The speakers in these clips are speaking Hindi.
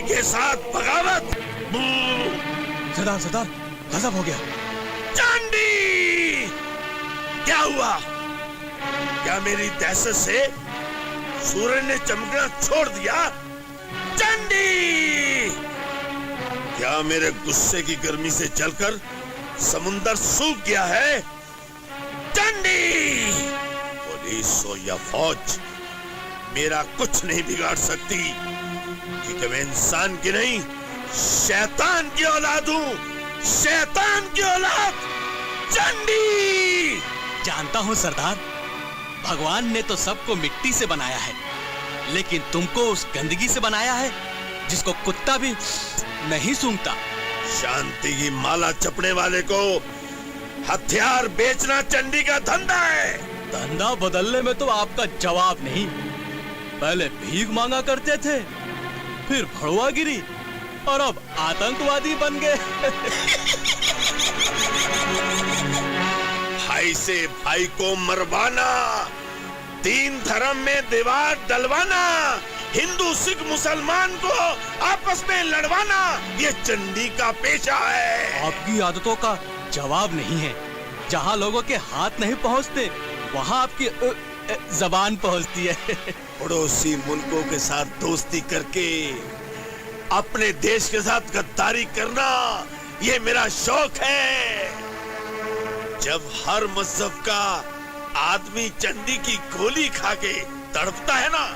के साथ बगावत। सरदार सरदार गजब हो गया। चंडी, क्या हुआ? क्या मेरी दहशत से सूरज ने चमकना छोड़ दिया? चंडी, क्या मेरे गुस्से की गर्मी से जलकर समुंदर सूख गया है? चंडी, पुलिस हो या फौज, मेरा कुछ नहीं बिगाड़ सकती, क्योंकि मैं इंसान की नहीं, शैतान की औलाद हूँ, शैतान की औलाद। चंडी, जानता हूँ सरदार, भगवान ने तो सबको मिट्टी से बनाया है, लेकिन तुमको उस गंदगी से बनाया है जिसको कुत्ता भी नहीं सूंघता। शांति की माला जपने वाले को हथियार बेचना चंडी का धंधा है। धंधा बदलने में तो आपका जवाब नहीं। पहले भीख मांगा करते थे, फिर भड़ुआगिरी, और अब आतंकवादी बन गए। भाई से भाई को मरवाना, तीन धर्म में दीवार डलवाना, हिंदू सिख मुसलमान को आपस में लड़वाना, ये चंडी का पेशा है। आपकी आदतों का जवाब नहीं है। जहाँ लोगों के हाथ नहीं पहुँचते, वहाँ आपकी जबान पहुँचती है। पड़ोसी मुल्कों के साथ दोस्ती करके अपने देश के साथ गद्दारी करना, ये मेरा शौक है। जब हर मजहब का आदमी चंडी की गोली खा के तड़पता है ना,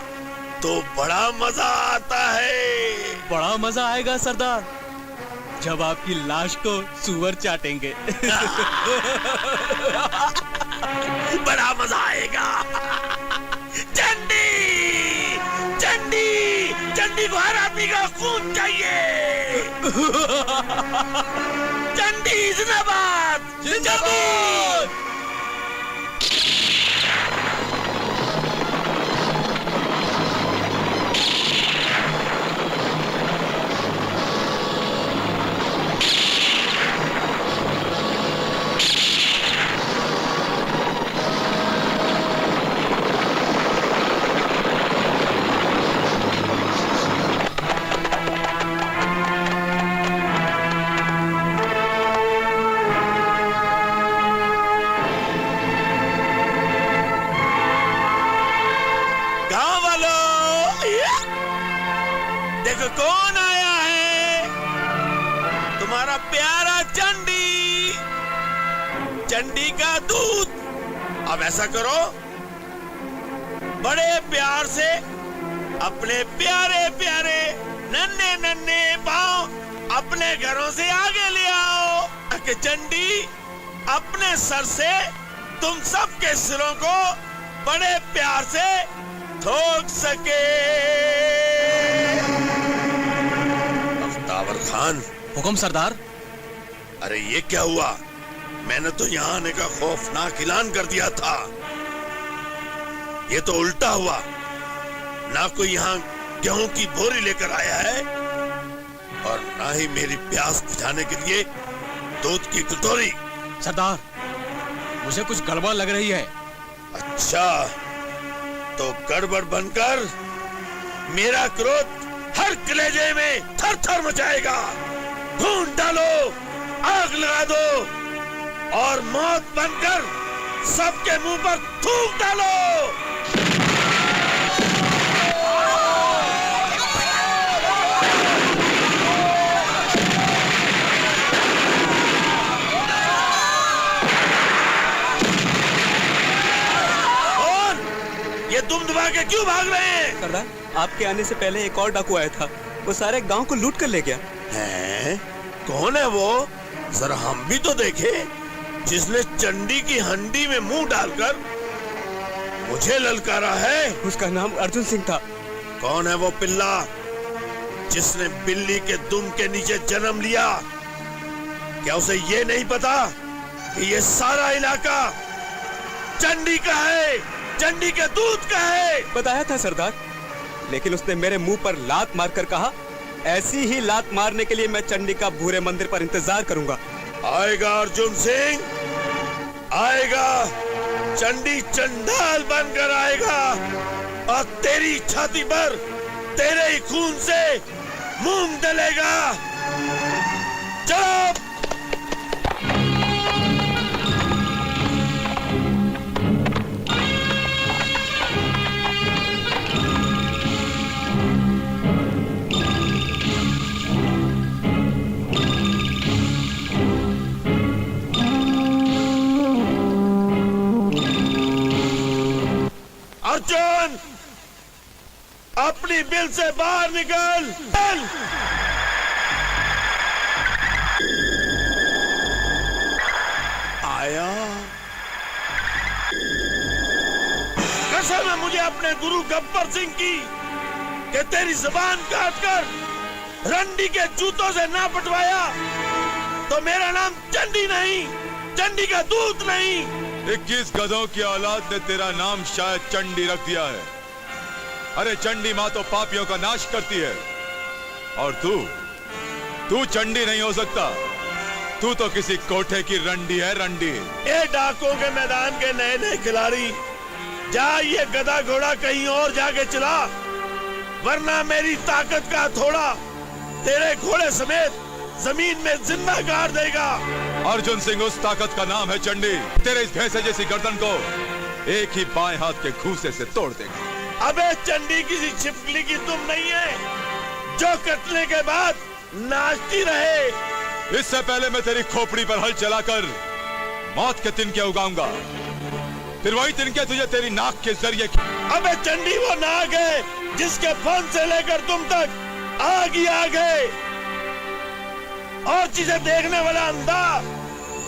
तो बड़ा मजा आता है। बड़ा मजा आएगा सरदार, जब आपकी लाश को सुअर चाटेंगे। बड़ा मजा आएगा। चंडी, चंडी, चंडी को हर आदमी का खून चाहिए। चंडी जिंदाबाद, जिंदाबाद। कौन आया है? तुम्हारा प्यारा चंडी, चंडी का दूध। अब ऐसा करो, बड़े प्यार से अपने प्यारे प्यारे नन्हे नन्हे पांव अपने घरों से आगे ले आओ, ताकि चंडी अपने सर से तुम सबके सिरों को बड़े प्यार से ठोक सके। अफ्ताबर खान। हुक्म सरदार। अरे ये क्या हुआ? मैंने तो यहाँ आने का खौफनाक ऐलान कर दिया था, ये तो उल्टा हुआ। ना कोई यहाँ गेहूं की बोरी लेकर आया है, और ना ही मेरी प्यास बुझाने के लिए दूध की कटोरी। सरदार, मुझे कुछ गड़बड़ लग रही है। अच्छा, तो गड़बड़ बनकर मेरा क्रोध हर कलेजे में थर थर मचाएगा। खून डालो, आग लगा दो, और मौत बनकर सबके मुंह पर थूक डालो। ये दुम दुबा के क्यों भाग रहे हैं? सरदार, आपके आने से पहले एक और डाकू आया था, वो सारे गांव को लूट कर ले गया। हैं? कौन है वो? जरा हम भी तो देखे। जिसने चंडी की हंडी में मुंह डालकर मुझे ललकारा है। उसका नाम अर्जुन सिंह था। कौन है वो पिल्ला जिसने बिल्ली के दुम के नीचे जन्म लिया? क्या उसे ये नहीं पता कि ये सारा इलाका चंडी का है, चंडी के दूध का है? बताया था सरदार, लेकिन उसने मेरे मुंह पर लात मारकर कहा, ऐसी ही लात मारने के लिए मैं चंडी का भूरे मंदिर पर इंतजार करूंगा। आएगा अर्जुन सिंह, आएगा। चंडी चंडाल बनकर आएगा, और तेरी छाती पर तेरे ही खून से मूंग डलेगा। चलो। अर्जुन, अपनी बिल से बाहर निकल। चल। आया। कसम है मुझे अपने गुरु गब्बर सिंह की कि तेरी जुबान काटकर रंडी के जूतों से ना पटवाया तो मेरा नाम चंडी नहीं, चंडी का दूत नहीं। 21 गधों की औलाद ने तेरा नाम शायद चंडी रख दिया है। अरे चंडी माँ तो पापियों का नाश करती है, और तू चंडी नहीं हो सकता। तू तो किसी कोठे की रंडी है, रंडी। ये डाकों के मैदान के नए नए खिलाड़ी, जा ये गधा घोड़ा कहीं और जाके चला, वरना मेरी ताकत का थोड़ा तेरे घोड़े समेत जमीन में जिंदा गाड़ देगा। अर्जुन सिंह उस ताकत का नाम है चंडी। तेरे इस भैंसे जैसी गर्दन को एक ही बाएं हाथ के घूंसे से तोड़ देगा। अबे चंडी किसी छिपकली की तुम नहीं है जो कटने के बाद नाचती रहे। इससे पहले मैं तेरी खोपड़ी पर हल चलाकर मौत के तिनके उगाऊंगा, फिर वही तिनके तुझे तेरी नाक के जरिए। अबे चंडी वो नाक है जिसके फन से लेकर तुम तक आग ही आग है, और जिसे देखने वाला अंधा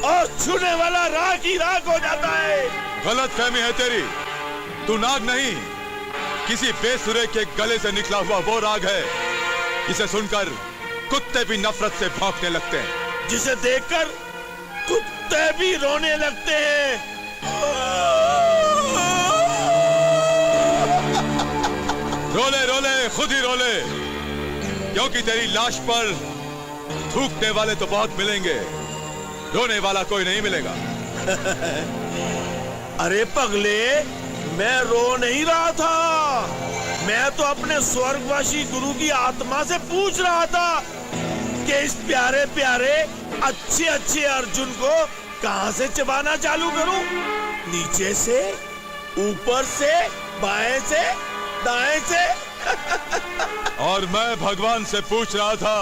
और छूने वाला राख ही राख हो जाता है। गलत फहमी है तेरी। तू नाग नहीं, किसी बेसुरे के गले से निकला हुआ वो राग है जिसे सुनकर कुत्ते भी नफरत से भौंकने लगते हैं, जिसे देखकर कुत्ते भी रोने लगते हैं। रोले रोले खुद ही रोले, क्योंकि तेरी लाश पर थूकने वाले तो बहुत मिलेंगे, रोने वाला कोई नहीं मिलेगा। अरे पगले, मैं रो नहीं रहा था, मैं तो अपने स्वर्गवासी गुरु की आत्मा से पूछ रहा था कि इस प्यारे प्यारे अच्छे अच्छे अर्जुन को कहां से चबाना चालू करूं? नीचे से, ऊपर से, बाएं से, दाएं से? और मैं भगवान से पूछ रहा था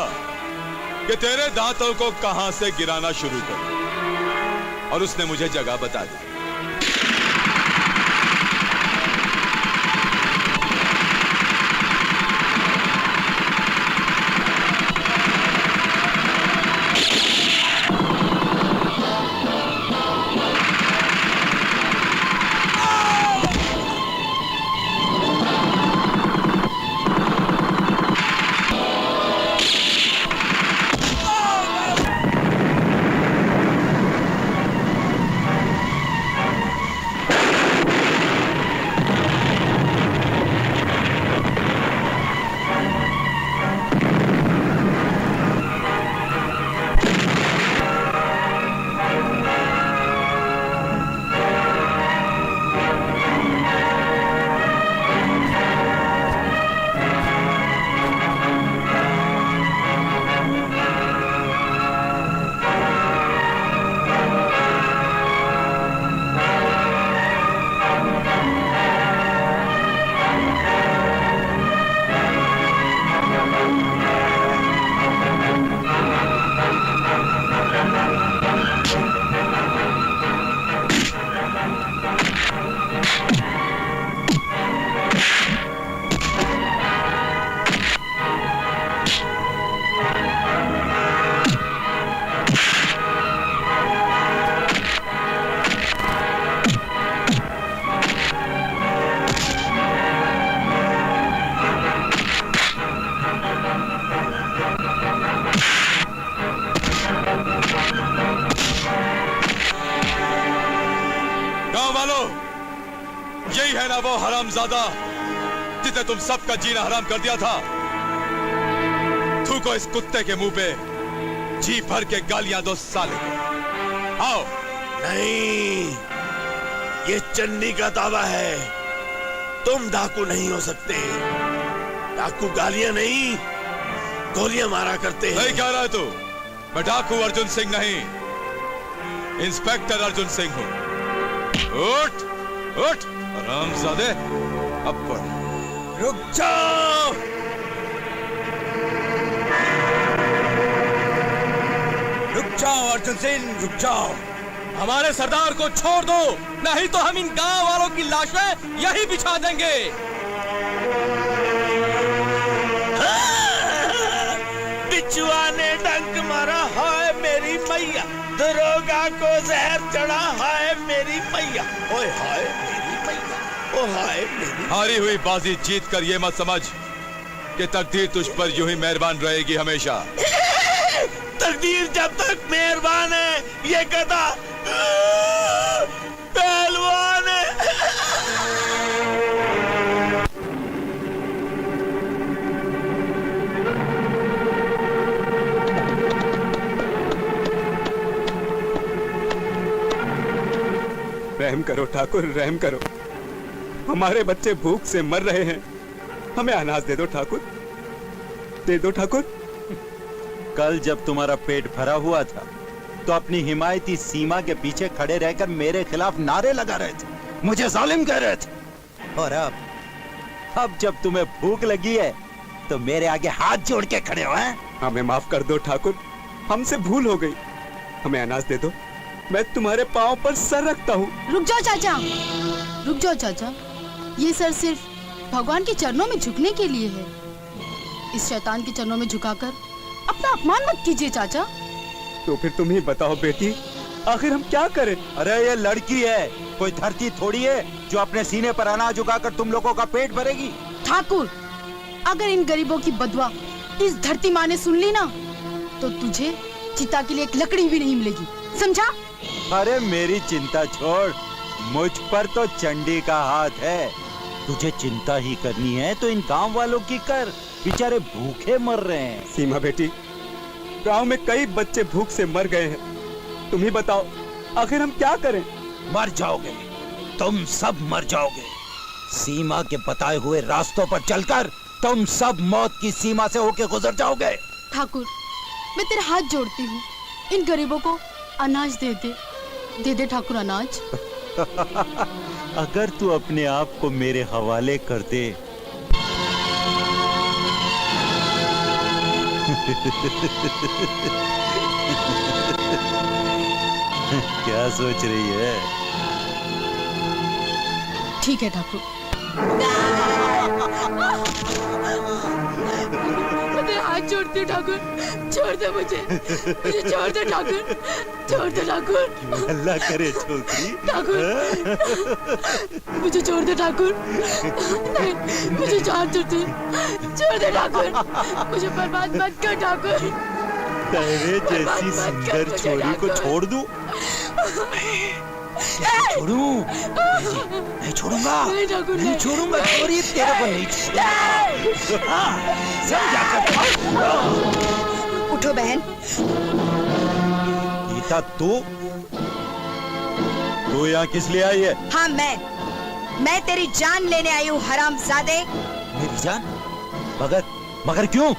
कि तेरे दांतों को कहां से गिराना शुरू करूं, और उसने मुझे जगह बता दी। यही है ना वो हरामजादा जिसने तुम सबका जीना हराम कर दिया था। थूको इस कुत्ते के मुंह पे, जी भर के गालियां दो साले को। आओ। नहीं, ये चंडी का दावा है, तुम डाकू नहीं हो सकते। डाकू गालियां नहीं, गोलियां मारा करते हैं। नहीं कह रहा है तू? मैं डाकू अर्जुन सिंह नहीं, इंस्पेक्टर अर्जुन सिंह हूं। उठ उठ हरामजादे, अब पढ़। रुक जाओ। रुक जाओ अर्जुन सिंह, रुक जाओ। हमारे सरदार को छोड़ दो, नहीं तो हम इन गांव वालों की लाशें यहीं बिछा देंगे। बिचुआ ने डंक मारा, हाय मेरी मैया। दरोगा को जहर चढ़ा, हाय मेरी मैया। ओए हाय मेरी मैया, ओ हाय मेरी। हारी हुई बाजी जीत कर ये मत समझ कि तकदीर तुझ पर यूं ही मेहरबान रहेगी हमेशा। तकदीर जब तक मेहरबान है, ये गधा पहलवान है। रहम करो ठाकुर, रहम करो। हमारे बच्चे भूख से मर रहे हैं, हमें अनाज दे दो ठाकुर, दे दो ठाकुर। कल जब तुम्हारा पेट भरा हुआ था तो अपनी हिमायती सीमा के पीछे खड़े रहकर मेरे खिलाफ नारे लगा रहे थे, मुझे जालिम कह रहे थे। और अब जब तुम्हें भूख लगी है तो मेरे आगे हाथ जोड़ के खड़े हो हैं? हमें माफ कर दो ठाकुर, हमसे भूल हो गई, हमें अनाज दे दो, मैं तुम्हारे पांव पर सर रखता हूँ। रुक जाओ चाचा, रुक जाओ चाचा। ये सर सिर्फ भगवान के चरणों में झुकने के लिए है। इस शैतान के चरणों में झुकाकर अपना अपमान मत कीजिए चाचा। तो फिर तुम ही बताओ बेटी, आखिर हम क्या करें? अरे ये लड़की है, कोई धरती थोड़ी है जो अपने सीने पर अनाज उगाकर तुम लोगों का पेट भरेगी। ठाकुर, अगर इन गरीबों की बदुआ इस धरती माँ ने सुन ली ना, तो तुझे चिता के लिए एक लकड़ी भी नहीं मिलेगी, समझा? अरे मेरी चिंता छोड़, मुझ पर तो चंडी का हाथ है। तुझे चिंता ही करनी है तो इन गांव वालों की कर, बेचारे भूखे मर रहे हैं। सीमा बेटी, गांव में कई बच्चे भूख से मर गए हैं, तुम ही बताओ आखिर हम क्या करें? मर जाओगे, तुम सब मर जाओगे। सीमा के बताए हुए रास्तों पर चलकर तुम सब मौत की सीमा से होके गुजर जाओगे। ठाकुर, मैं तेरे हाथ जोड़ती हूँ, इन गरीबों को अनाज दे दे, दे दे ठाकुर अनाज। अगर तू अपने आप को मेरे हवाले कर दे क्या सोच रही है? ठीक है ठाकुर। मैं तेरे हाथ जोड़ती हूँ ठाकुर, छोड़ दे मुझे, मुझे छोड़ दे ठाकुर, छोड़ दे ठाकुर। अल्लाह करे छोकरी। ठाकुर, मुझे छोड़ दे ठाकुर, नहीं, मुझे छोड़ दे, छोड़ दे ठाकुर, मुझे बर्बाद मत कर ठाकुर। तेरे जैसी सुंदर छोरी को छोड़ दूं? छोड़ूं? नहीं छोड़ूंगा, नहीं छोड़ूंगा छोरी, तेरे को नहीं छोड़ूंगा। समझा कर। उठो बहन। गीता, तू यहाँ किस लिए आई है? हाँ मैं तेरी जान लेने आई हूँ हरामजादे। मेरी जान? मगर क्यों?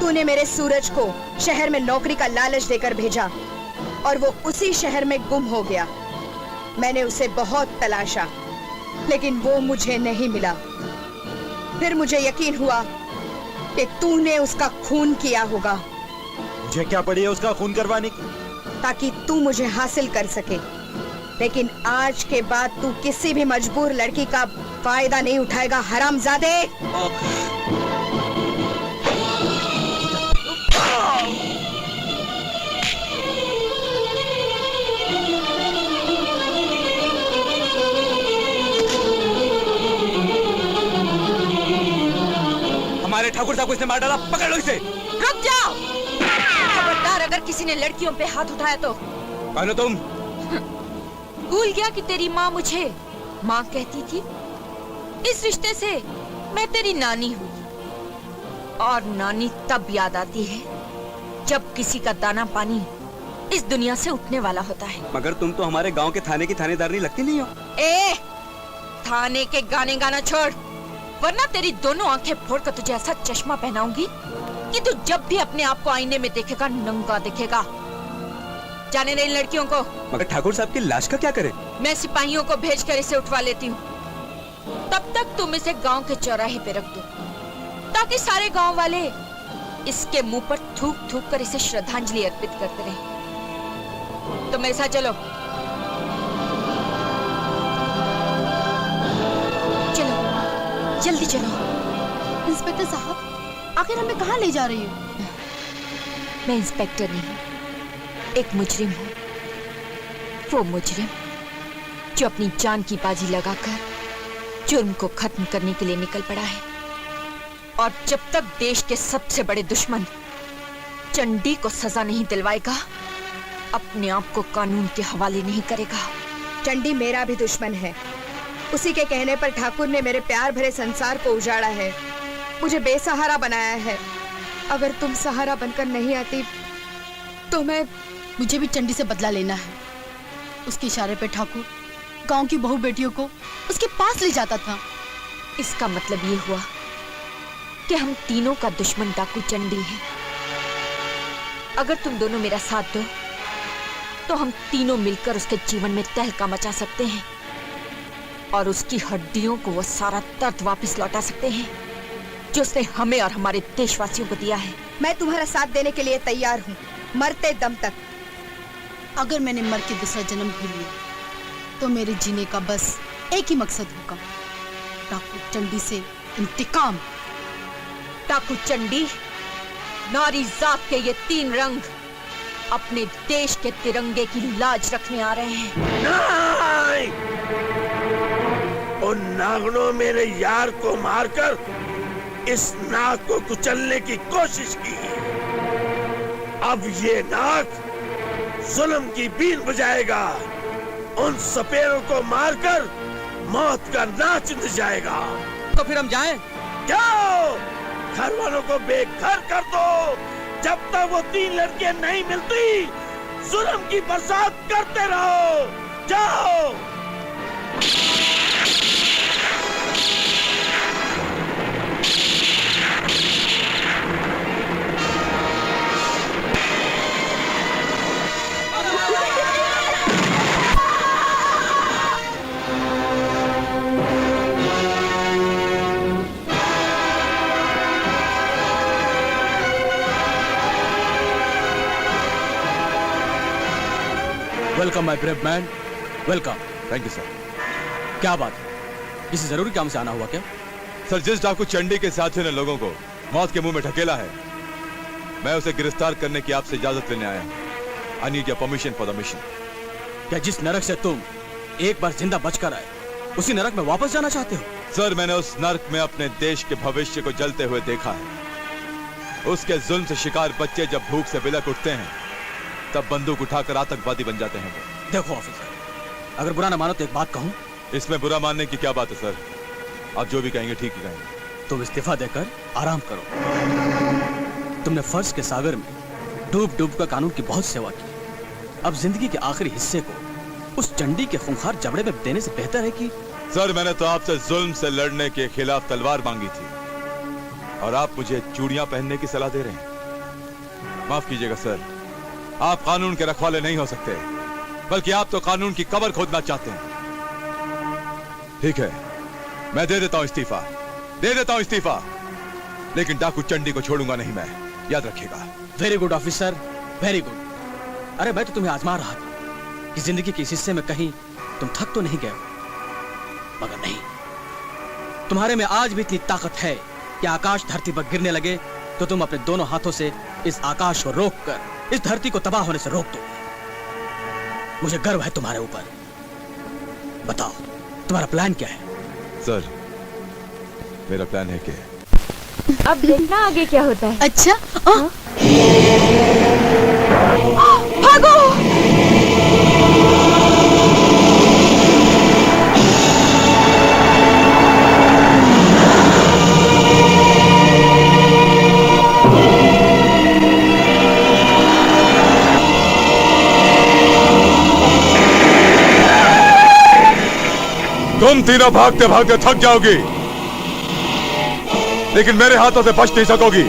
तूने मेरे सूरज को शहर में नौकरी का लालच देकर भेजा और वो उसी शहर में गुम हो गया। मैंने उसे बहुत तलाशा लेकिन वो मुझे नहीं मिला। फिर मुझे यकीन हुआ कि तूने उसका खून किया होगा। मुझे क्या पड़ी है उसका खून करवाने की? ताकि तू मुझे हासिल कर सके। लेकिन आज के बाद तू किसी भी मजबूर लड़की का फायदा नहीं उठाएगा हरामजादे। हमारे ठाकुर साहब को इसने मार डाला, पकड़ लो इसे। रुक जाओ, खबरदार अगर किसी ने लड़कियों पे हाथ उठाया तो। कौन हो तुम? भूल गया कि तेरी माँ मुझे माँ कहती थी? इस रिश्ते से मैं तेरी नानी हूँ और नानी तब याद आती है जब किसी का दाना पानी इस दुनिया से उठने वाला होता है। मगर तुम तो हमारे गांव के थाने की थानेदारनी लगती नहीं हो। थाने के गाने गाना छोड़, वरना तेरी दोनों आंखें फोड़कर तुझे ऐसा चश्मा पहनाऊंगी कि तू जब भी अपने आप को आईने में देखेगा नंगा दिखेगा। जाने नहीं लड़कियों को। मगर ठाकुर साहब की लाश का क्या करें? मैं सिपाहियों को भेजकर इसे उठवा लेती हूँ। तब तक तुम इसे गांव के चौराहे पे रख दो, ताकि सारे गांव वाले इसके मुंह पर थूक थूक कर इसे श्रद्धांजलि अर्पित करते रहे। तो मेरे साथ चलो। चलो, जल्दी चलो। इंस्पेक्टर साहब, आखिर हमें कहाँ ले जा रही हो? मैं इंस्पेक्टर नहीं, एक मुजरिम हूँ। वो मुजरिम जो अपनी जान की बाजी लगाकर जुर्म को खत्म करने के लिए निकल पड़ा है, और जब तक देश के सबसे बड़े दुश्मन चंडी को सजा नहीं दिलवाएगा, अपने आप को कानून के हवाले नहीं करेगा। चंडी मेरा भी दुश्मन है। उसी के कहने पर ठाकुर ने मेरे प्यार भरे संसार को उजाड़ा है, मुझे बेसहारा बनाया है। अगर तुम सहारा बनकर नहीं आती तो मुझे भी चंडी से बदला लेना है। उसके इशारे पे ठाकुर गांव की बहू बेटियों को उसके पास ले जाता था। इसका मतलब ये हुआ कि हम तीनों का दुश्मन डाकू चंडी है। अगर तुम दोनों मेरा साथ दो तो हम तीनों मिलकर उसके जीवन में तहलका मचा सकते हैं और उसकी हड्डियों को वो सारा दर्द वापस लौटा सकते हैं जो उसने हमें और हमारे देशवासियों को दिया है। मैं तुम्हारा साथ देने के लिए तैयार हूँ, मरते दम तक। अगर मैंने मर के दूसरा जन्म भी लिया तो मेरे जीने का बस एक ही मकसद होगा, डाकू चंडी से इंतकाम। डाकू चंडी, नारी जात के ये तीन रंग अपने देश के तिरंगे की लाज रखने आ रहे हैं। नहीं! उन नागनों मेरे यार को मारकर इस नाग को कुचलने की कोशिश की। अब ये नाग जुल्म की बीन बजाएगा, उन सपेरों को मारकर मौत का नाच जाएगा। तो फिर हम जाएं? जाओ, घर वालों को बेघर कर दो। जब तक वो तीन लड़कियां नहीं मिलती, जुल्म की बरसात करते रहो। जाओ। Welcome my brave man, welcome. Thank you sir. क्या बात है, किसी जरूरी काम से आना हुआ क्या? सर, जिस डाकू चंडी के साथियों ने लोगों को मौत के मुंह में ढकेला है, मैं उसे गिरफ्तार करने की आपसे इजाजत लेने आया हूं। I need your permission for the mission. क्या जिस नरक से तुम एक बार जिंदा बचकर आए, उसी नरक में वापस जाना चाहते हो? सर, मैंने उस नर्क में अपने देश के भविष्य को जलते हुए देखा है। उसके जुल्म से शिकार बच्चे जब भूख से बिलक उठते हैं, तब बंदूक उठाकर आतंकवादी बन जाते हैं वो। देखो ऑफिसर, अगर बुरा ना मानो तो एक बात कहूं। इसमें बुरा मानने की क्या बात है सर? आप जो भी कहेंगे ठीक ही कहेंगे। तुम इस्तीफा देकर आराम करो। तुमने फर्ज के सागर में डूब डूब कर कानून की बहुत सेवा की। अब जिंदगी के आखिरी हिस्से को उस चंडी के खूंखार जबड़े में देने से बेहतर है कि... सर, मैंने तो आपसे जुल्म से लड़ने के खिलाफ तलवार मांगी थी और आप मुझे चूड़ियां पहनने की सलाह दे रहे हैं। माफ कीजिएगा सर, आप कानून के रखवाले नहीं हो सकते, बल्कि आप तो कानून की कब्र खोदना चाहते हैं। ठीक है, मैं दे देता हूं इस्तीफा, दे देता हूं इस्तीफा, लेकिन डाकू चंडी को छोड़ूंगा नहीं मैं, याद रखिएगा। Very good officer, very good. अरे मैं तो तुम्हें आजमा रहा था कि जिंदगी के इस हिस्से में कहीं तुम थक तो नहीं गए, मगर नहीं, तुम्हारे में आज भी इतनी ताकत है कि आकाश धरती पर गिरने लगे तो तुम अपने दोनों हाथों से इस आकाश को रोककर इस धरती को तबाह होने से रोक दो। मुझे गर्व है तुम्हारे ऊपर। बताओ, तुम्हारा प्लान क्या है? सर, मेरा प्लान है कि अब देखना आगे क्या होता है। अच्छा, भागो! तुम तीनों भागते भागते थक जाओगी, लेकिन मेरे हाथों से बच नहीं सकोगी।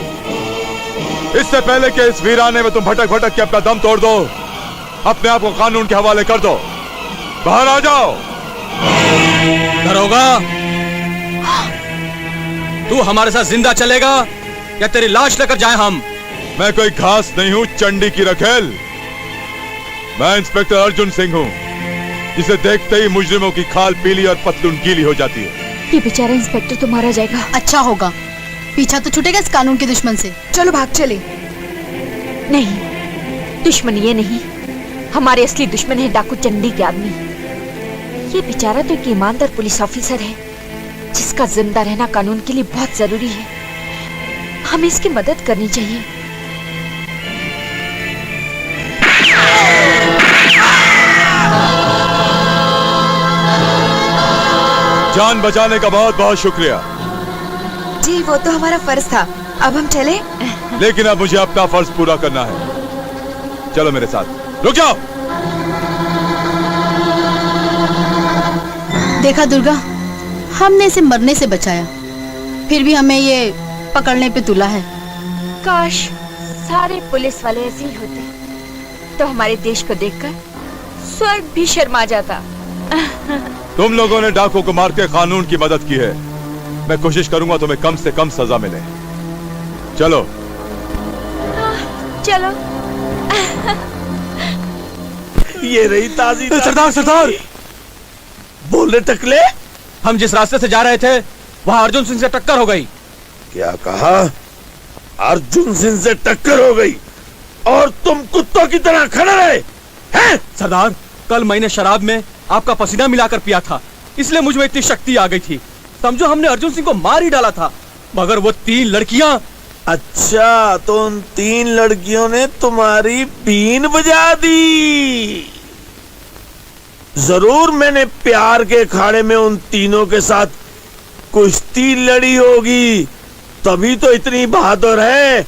इससे पहले कि इस वीराने में तुम भटक भटक के अपना दम तोड़ दो, अपने आप को कानून के हवाले कर दो। बाहर आ जाओ। दरोगा, तू हमारे साथ जिंदा चलेगा या तेरी लाश लेकर जाएं हम? मैं कोई घास नहीं हूं चंडी की रखेल। मैं इंस्पेक्टर अर्जुन सिंह हूं, जिसे देखते ही मुजरिमों की खाल पीली और पतलून गीली हो जाती है। ये बेचारा इंस्पेक्टर तो मारा जाएगा। अच्छा होगा, पीछा तो छूटेगा इस कानून के दुश्मन से। चलो भाग चले। नहीं, दुश्मन ये नहीं, हमारे असली दुश्मन है डाकू चंडी के आदमी। ये बेचारा तो एक ईमानदार पुलिस ऑफिसर है, जिसका जिंदा रहना कानून के लिए बहुत जरूरी है। हमें इसकी मदद करनी चाहिए। जान बचाने का बहुत बहुत शुक्रिया। जी वो तो हमारा फर्ज था, अब हम चले। लेकिन अब मुझे अपना फर्ज पूरा करना है। चलो मेरे साथ। रुक जाओ। देखा दुर्गा, हमने इसे मरने से बचाया, फिर भी हमें ये पकड़ने पे तुला है। काश सारे पुलिस वाले ऐसे ही होते, तो हमारे देश को देखकर स्वर्ग भी शर्मा जाता। तुम लोगों ने डाकू को मार के कानून की मदद की है। मैं कोशिश करूंगा तुम्हें कम से कम सजा मिले। चलो चलो। ये रही ताजी। सरदार, सरदार, बोले टकले, हम जिस रास्ते से जा रहे थे वहां अर्जुन सिंह से टक्कर हो गई। क्या कहा? अर्जुन सिंह से टक्कर हो गई और तुम कुत्तों की तरह खड़े रहे हैं? सरदार, कल मैंने शराब में आपका पसीना मिलाकर पिया था, इसलिए मुझ में इतनी शक्ति आ गई थी। समझो हमने अर्जुन सिंह को मार ही डाला था, मगर वो 3 लड़कियां। अच्छा, तो उन 3 लड़कियों ने तुम्हारी बीन बजा दी। जरूर मैंने प्यार के अखाड़े में उन तीनों के साथ कुश्ती लड़ी होगी, तभी तो इतनी बहादुर है।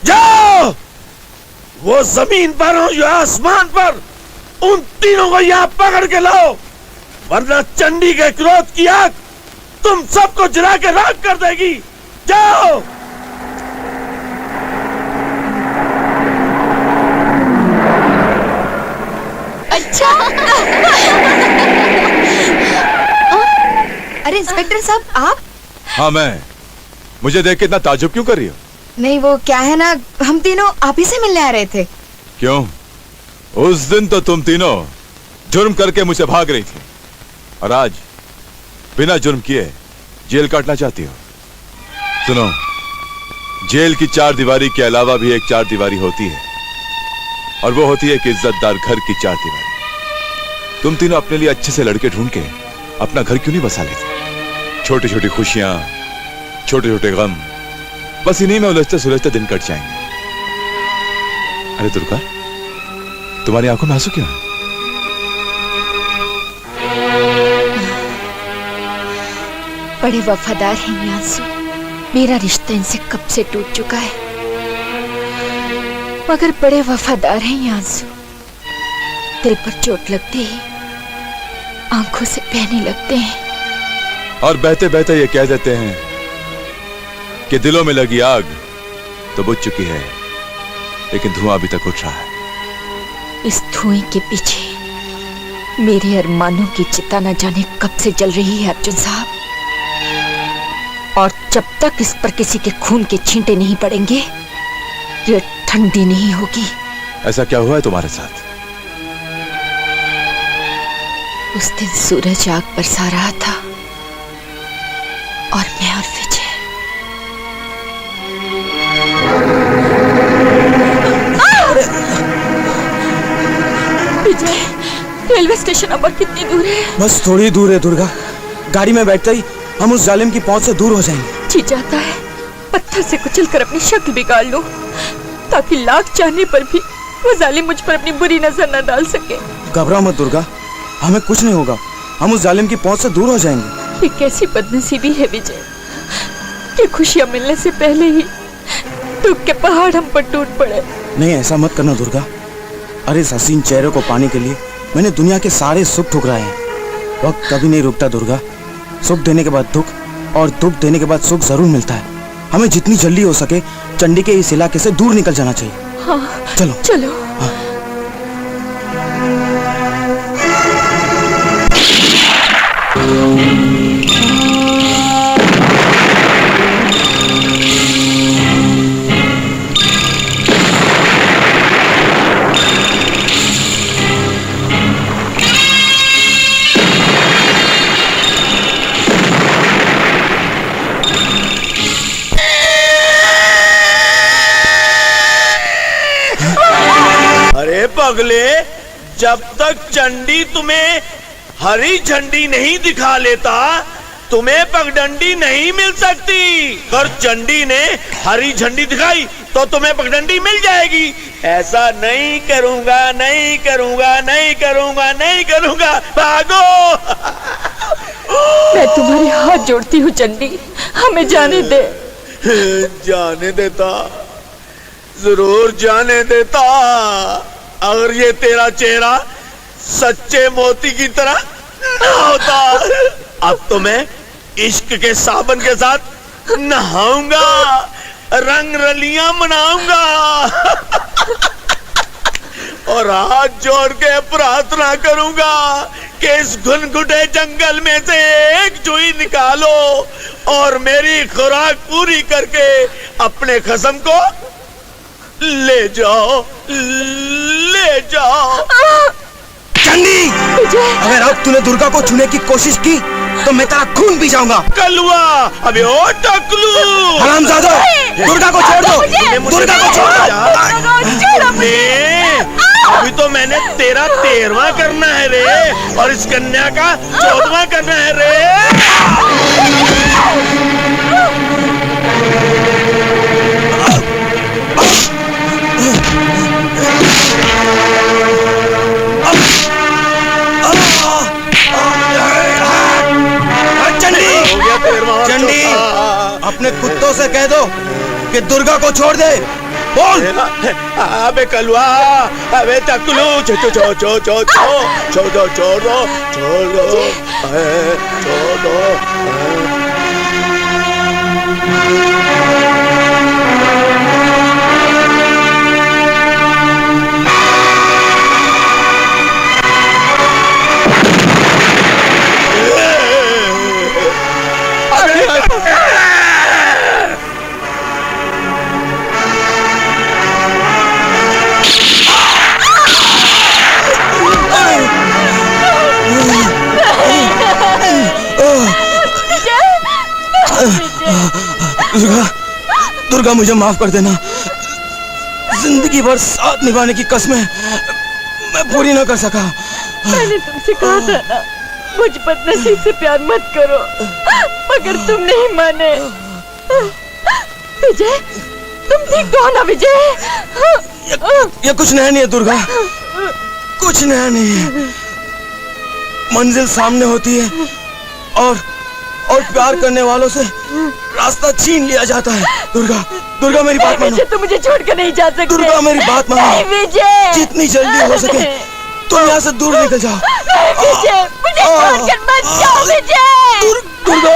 जाओ, वो जमीन पर हो या आसमान पर, उन तीनों को यहाँ पकड़ के लाओ, वरना चंडी के क्रोध की आग तुम सबको जला के राख कर देगी। जाओ। अच्छा। अरे इंस्पेक्टर साहब आप? हाँ मैं। मुझे देख के इतना ताजुब क्यों कर रही हो? नहीं वो क्या है ना, हम तीनों आप ही से मिलने आ रहे थे। क्यों? उस दिन तो तुम तीनों जुर्म करके मुझसे भाग रही थी, और आज बिना जुर्म किए जेल काटना चाहती हो। सुनो, जेल की 4 दीवारी के अलावा भी एक 4 दीवारी होती है, और वो होती है एक इज्जतदार घर की 4 दीवारी। तुम तीनों अपने लिए अच्छे से लड़के ढूंढ के अपना घर क्यों नहीं बसा लेते? छोटी छोटी खुशियां, छोटे छोटे गम, बस इन्हीं में उलझते सुलझते दिन कट जाएंगे। अरे दुर्गा, तुम्हारी आंखों में आंसू क्यों है? बड़े वफादार हैं ये आंसू। मेरा रिश्ता इनसे कब से टूट चुका है, मगर बड़े वफादार हैं ये आंसू। दिल पर चोट लगते ही आंखों से बहने लगते हैं, और बहते बहते ये कह देते हैं कि दिलों में लगी आग तो बुझ चुकी है, लेकिन धुआं अभी तक उठ रहा है। इस धुएं के पीछे मेरे अरमानों की चिता न जाने कब से जल रही है अर्जुन साहब, और जब तक इस पर किसी के खून के छींटे नहीं पड़ेंगे ये ठंडी नहीं होगी। ऐसा क्या हुआ है तुम्हारे साथ? उस दिन सूरज आग बरसा रहा था, और मैं और विजय रेलवे स्टेशन अब कितनी दूर है? बस थोड़ी दूर है दुर्गा, गाड़ी में बैठते ही हम उस जालिम की पहुंच से दूर हो जाएंगे। जी जाता है पत्थर से कुचलकर अपनी शक्ल बिगाड़ लूं, ताकि लाख चाहने पर भी वो जालिम मुझ पर अपनी बुरी नजर न डाल सके। घबराओ मत दुर्गा, हमें कुछ नहीं होगा, हम उस जालिम की पहुंच से दूर हो जाएंगे। ये कैसी बदनसीबी है विजय कि खुशियां मिलने से पहले ही दुख के पहाड़ हम पर टूट पड़े। नहीं ऐसा मत करना दुर्गा, अरे इस हसीन चेहरे को पाने के लिए मैंने दुनिया के सारे सुख ठुकराए हैं। वक्त कभी नहीं रुकता दुर्गा, सुख देने के बाद दुख और दुख देने के बाद सुख जरूर मिलता है। हमें जितनी जल्दी हो सके चंडी के इस इलाके से दूर निकल जाना चाहिए। हाँ चलो चलो। अरे पगले, जब तक चंडी तुम्हें हरी झंडी नहीं दिखा लेता तुम्हें पगडंडी नहीं मिल सकती। और चंडी ने हरी झंडी दिखाई तो तुम्हें पगडंडी मिल जाएगी। ऐसा नहीं करूंगा, नहीं करूंगा, नहीं करूंगा, नहीं करूंगा। भागो। मैं तुम्हारे हाथ जोड़ती हूँ चंडी, हमें जाने दे। जाने देता, जरूर जाने देता, अगर ये तेरा चेहरा सच्चे मोती की तरह न होता। अब तो मैं इश्क के साबन के साथ नहाऊंगा, रंग रलियां मनाऊंगा और हाथ जोड़ के प्रार्थना करूंगा कि इस घुनघुटे जंगल में से एक चूही निकालो और मेरी खुराक पूरी करके अपने खसम को ले जाओ, ले जाओ। चंडी, अगर अब तूने दुर्गा को छूने की कोशिश की तो मैं तेरा खून पी जाऊंगा। कलुआ, अबे ओ टकलू, हरामजादा, दुर्गा को छोड़ दो, दुर्गा को छोड़ दो। अभी तो मैंने तेरा 13वां करना है रे, और इस कन्या का 14वां करना है रे। चंडी, अपने कुत्तों से कह दो कि दुर्गा को छोड़ दे। बोल। अबे कलुआ, अबे टकलू, छोड़ दो, छोड़ दो, छोड़ दो, छोड़ दो, छोड़ दो। दुर्गा, मुझे माफ कर देना। जिंदगी भर साथ निभाने की कसमें मैं पूरी न कर सका। मैंने तुमसे कहा था ना, मुझ पर नसीब से प्यार मत करो, मगर तुम नहीं माने। विजय, तुम ठीक तो हो ना विजय? ये कुछ नया नहीं है दुर्गा, कुछ नया नहीं है। मंजिल सामने होती है और प्यार करने वालों से रास्ता छीन लिया जाता है। दुर्गा, दुर्गा मेरी बात मानो। तुम मुझे छोड़कर नहीं जा सकते। दुर्गा मेरी बात मानो। विजय, जितनी जल्दी हो सके तुम यहाँ से दूर निकल जाओ। विजय, मुझे छोड़कर मत जाओ विजय। दुर्गा,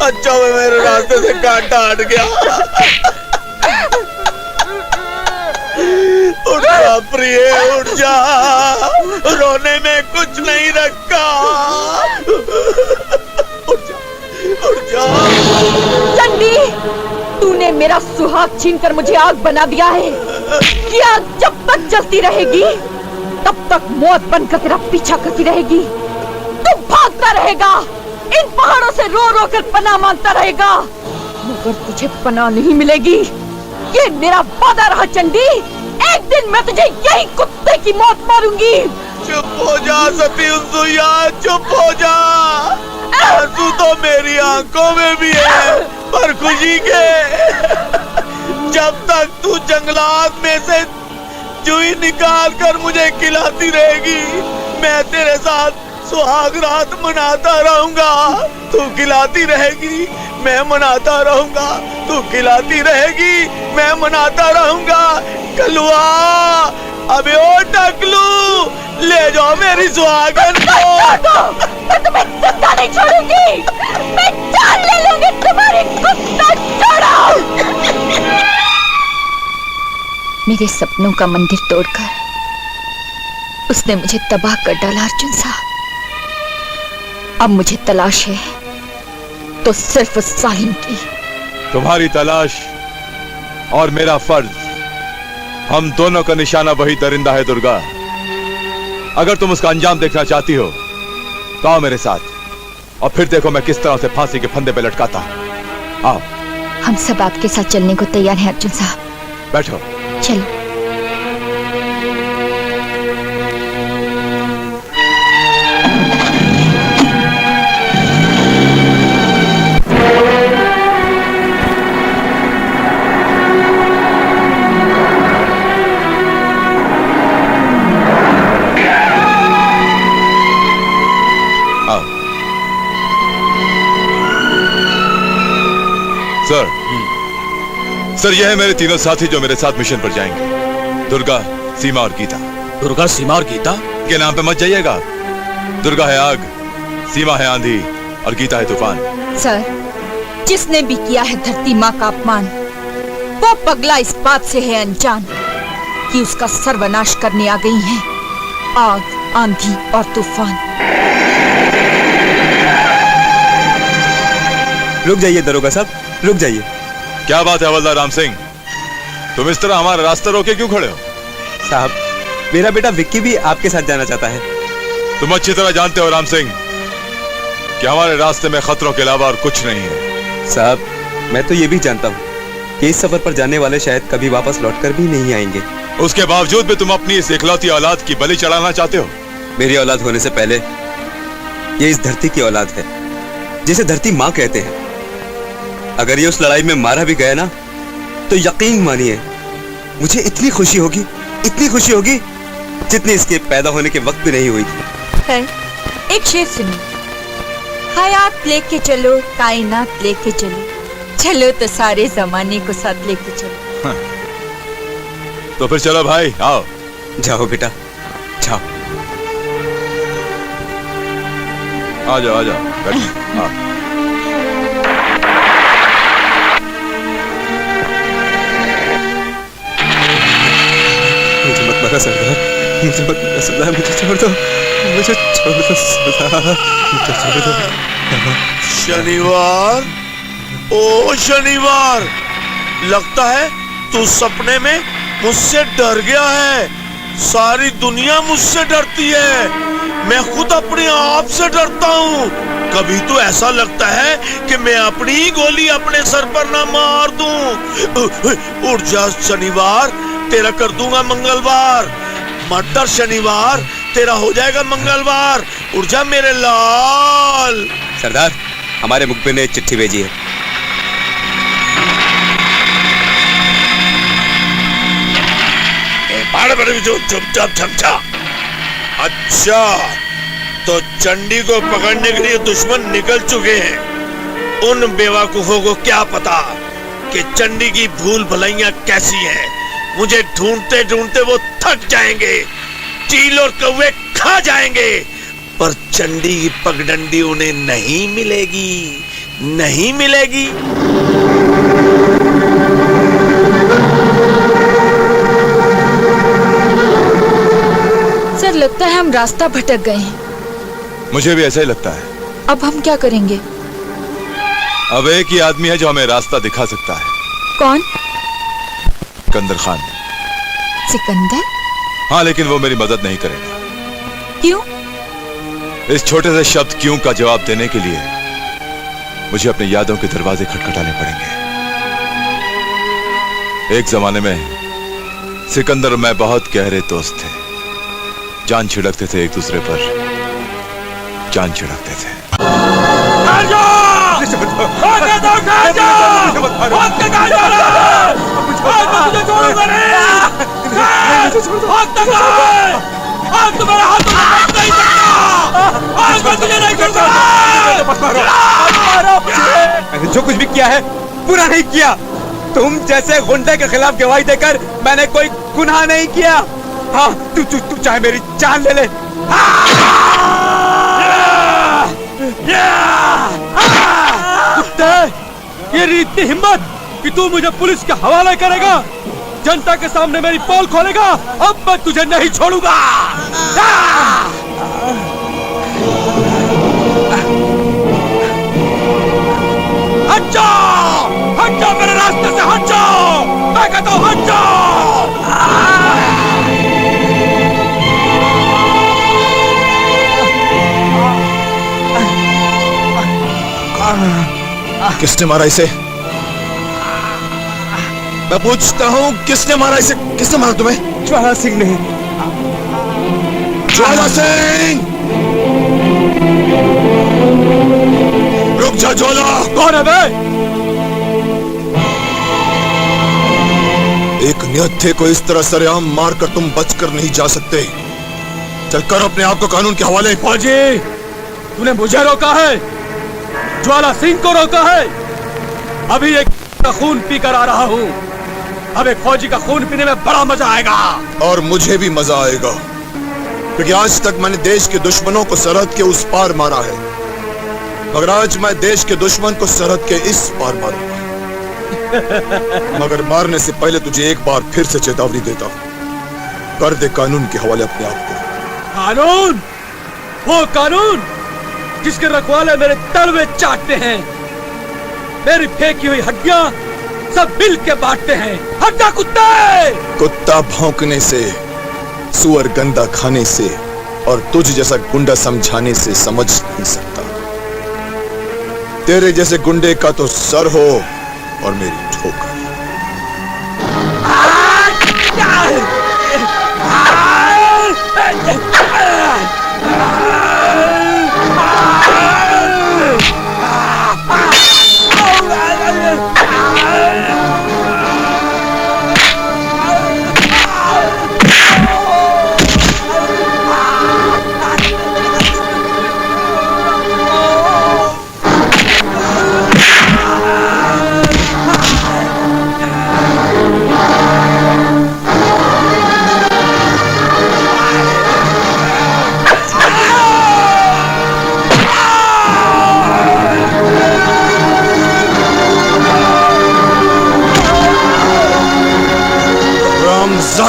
अच्छा वो मेरे रास्ते से कांटा हट गया। उठ जा प्रिय, उठ जा, रोने में कुछ नहीं रखा। उठ जा, उठ जा। चंडी, तूने मेरा सुहाग छीनकर मुझे आग बना दिया है। ये आग जब तक जलती रहेगी तब तक मौत बनकर तेरा पीछा करती रहेगी। तू भागता रहेगा, इन पहाड़ों से रो रो कर पनाह मांगता रहेगा, मगर तुझे पनाह नहीं मिलेगी। ये मेरा वादा रहा चंडी, एक दिन मैं तुझे यही कुत्ते की मौत मारूंगी। चुप हो जा सती उन्सुया, चुप हो जा। आंसू तो मेरी आंखों में भी है, पर खुशी के। जब तक तू जंगलात में से चूही निकाल कर मुझे खिलाती रहेगी, मैं तेरे साथ सुहाग रात मनाता रहूंगा, तू खिलाती रहेगी, मैं मनाता रहूंगा, तू खिलाती रहेगी, मैं मनाता रहूंगा। कलुआ, अबे ओ टकलू, ले जाओ मेरी सुहागन को। मैं तुम्हें जिंदा नहीं छोड़ूंगी, मैं जान ले लूंगी तुम्हारी। कुत्ता छोड़ो। मेरे सपनों का मंदिर तोड़कर उसने मुझे तबाह कर डाला अर्जुन साहब। अब मुझे तलाश है तो सिर्फ उस सालिम की। तुम्हारी तलाश और मेरा फर्ज, हम दोनों का निशाना वही दरिंदा है दुर्गा। अगर तुम उसका अंजाम देखना चाहती हो तो आओ मेरे साथ और फिर देखो मैं किस तरह से फांसी के फंदे पे लटकाता हूं। आओ। हम सब आपके साथ चलने को तैयार हैं अर्जुन साहब। बैठो। चलो। सर, यह है मेरे तीनों साथी जो मेरे साथ मिशन पर जाएंगे। दुर्गा, सीमा और गीता। दुर्गा, सीमा और गीता के नाम पे मत जाइएगा। दुर्गा है आग, सीमा है आंधी और गीता है तूफान। सर, जिसने भी किया है धरती माँ का अपमान, वो पगला इस बात से है अनजान कि उसका सर्वनाश करने आ गई हैं आग, आंधी और तूफान। रुक जाइए दरोगा साहब, रुक जाइए। क्या बात है हवलदार राम सिंह, तुम इस तरह हमारा रास्ता रोके क्यों खड़े हो? साहब, मेरा बेटा विक्की भी आपके साथ जाना चाहता है। तुम अच्छी तरह जानते हो राम सिंह कि हमारे रास्ते में खतरों के अलावा और कुछ नहीं है। साहब, मैं तो ये भी जानता हूँ कि इस सफर पर जाने वाले शायद कभी वापस लौटकर भी नहीं आएंगे। उसके बावजूद भी तुम अपनी इस इकलौती औलाद की बलि चढ़ाना चाहते हो? मेरी औलाद होने से पहले ये इस धरती की औलाद है, जिसे धरती माँ कहते हैं। अगर ये उस लड़ाई में मारा भी गया ना, तो यकीन मानिए मुझे इतनी खुशी होगी जितनी इसके पैदा होने के वक्त भी नहीं हुई थी। एक शेर सुनिए। हयात लेके चलो, कायनात लेके चलो, चलो तो सारे जमाने को साथ लेके चलो। हाँ। तो फिर चलो भाई, आओ। जाओ बेटा, जाओ। आ जाओ, आ जाओ, बैठो। हाँ। मुझे मत मारा सरदार, मुझे मत मारा सरदार, मुझे छोड़ दो, मुझे छोड़ दो सरदार, मुझे छोड़ दो। शनिवार, ओ शनिवार, लगता है तू सपने में मुझसे डर गया है। सारी दुनिया मुझसे डरती है, मैं खुद अपने आप से डरता हूँ। कभी तो ऐसा लगता है कि मैं अपनी ही गोली अपने सर पर ना मार दूं। उठ जा शनिवार, तेरा कर दूंगा मंगलवार। मत डर शनिवार, तेरा हो जाएगा मंगलवार। उठ जा मेरे लाल। सरदार, हमारे मुखबिर ने चिट्ठी भेजी है। चुपचाप झमझा। अच्छा, तो चंडी को पकड़ने के लिए दुश्मन निकल चुके हैं। उन बेवकूफों को क्या पता कि चंडी की भूल भलाइयां कैसी हैं। मुझे ढूंढते ढूंढते वो थक जाएंगे, चील और कौवे खा जाएंगे, पर चंडी की पगडंडी उन्हें नहीं मिलेगी, नहीं मिलेगी। सर, लगता है हम रास्ता भटक गए हैं। मुझे भी ऐसा ही लगता है। अब हम क्या करेंगे? अब एक ही आदमी है जो हमें रास्ता दिखा सकता है। कौन? सिकंदर खान। सिकंदर? हाँ, लेकिन वो मेरी मदद नहीं करेगा। क्यों? इस छोटे से शब्द क्यों का जवाब देने के लिए मुझे अपनी यादों के दरवाजे खटखटाने पड़ेंगे। एक जमाने में सिकंदर और मैं बहुत गहरे दोस्त थे। जान छिड़कते थे एक दूसरे पर, जान छिड़कते थे। आज तुम्हारे हाथों में बच नहीं सकता। आज मैं तुझे नहीं छोड़ूंगा। मैंने जो कुछ भी किया है पूरा नहीं किया। तुम जैसे गुंडे के खिलाफ गवाही देकर मैंने कोई गुनाह नहीं किया। हाँ, तू चाहे मेरी जान ले ले। कुत्ते, ये इतनी हिम्मत कि तू मुझे पुलिस के हवाले करेगा, जनता के सामने मेरी पोल खोलेगा। अब मैं तुझे नहीं छोड़ूंगा। हट जाओ, हट जाओ, मेरे रास्ते से हट जाओ। मैं कहता हूँ हट जाओ। किसने मारा इसे? मैं पूछता हूँ किसने मारा इसे? किसने मारा तुम्हें? ज्वाला सिंह ने। ज्वाला सिंह! रुक जा ज्वाला! कौन है बे? एक निहत्थे को इस तरह सरेआम मारकर तुम बचकर नहीं जा सकते। चलकर अपने आप को कानून के हवाले। फौजी, तूने मुझे रोका है, ज्वाला सिंह को रोका है। अभी एक का खून पीकर आ रहा हूँ। अब एक फौजी का खून पीने में बड़ा मजा आएगा। और मुझे भी मजा आएगा, क्योंकि आज तक मैंने देश के दुश्मनों को सरहद के उस पार मारा है, मगर आज मैं देश के दुश्मन को सरहद के इस पार मारूंगा। मगर मारने से पहले तुझे एक बार फिर से चेतावनी देता हूं, कर दे कानून के हवाले अपने आप को। कानून? वो कानून जिसके रखवाले मेरे तलवे चाटते हैं, मेरी फेंकी हुई हड्डियां सब मिल के बांटते हैं। हड्डा कुत्ते! कुत्ता भौंकने से, सुअर गंदा खाने से और तुझ जैसा गुंडा समझाने से समझ नहीं सकता। तेरे जैसे गुंडे का तो सर हो और मेरी ठोकर।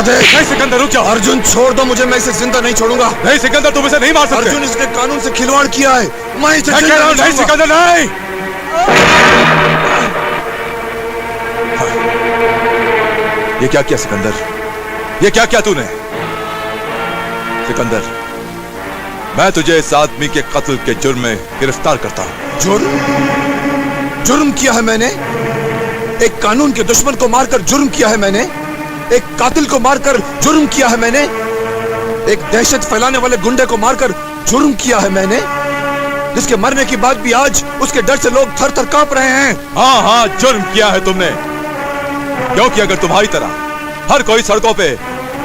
नहीं सिकंदर, रुक जाओ। अर्जुन छोड़ दो मुझे, मैं इसे जिंदा नहीं छोड़ूंगा। नहीं सिकंदर, तुम इसे नहीं मार सकते। अर्जुन, इसने कानून से खिलवाड़ किया है, मैं इसे मैं कह रहा हूं, नहीं सिकंदर, नहीं। ये क्या किया सिकंदर? ये क्या किया तूने? सिकंदर, मैं तुझे इस आदमी के कत्ल के जुर्म में गिरफ्तार करता हूं। जुर्म किया है मैंने? एक कानून के दुश्मन को मारकर जुर्म किया है मैंने? एक कातिल को मारकर जुर्म किया है मैंने? एक दहशत फैलाने वाले गुंडे को मारकर जुर्म किया है मैंने, जिसके मरने के बाद भी आज उसके डर से लोग थर थर कांप रहे हैं। हाँ हाँ, जुर्म किया है तुमने, क्योंकि अगर तुम्हारी तरह हर कोई सड़कों पे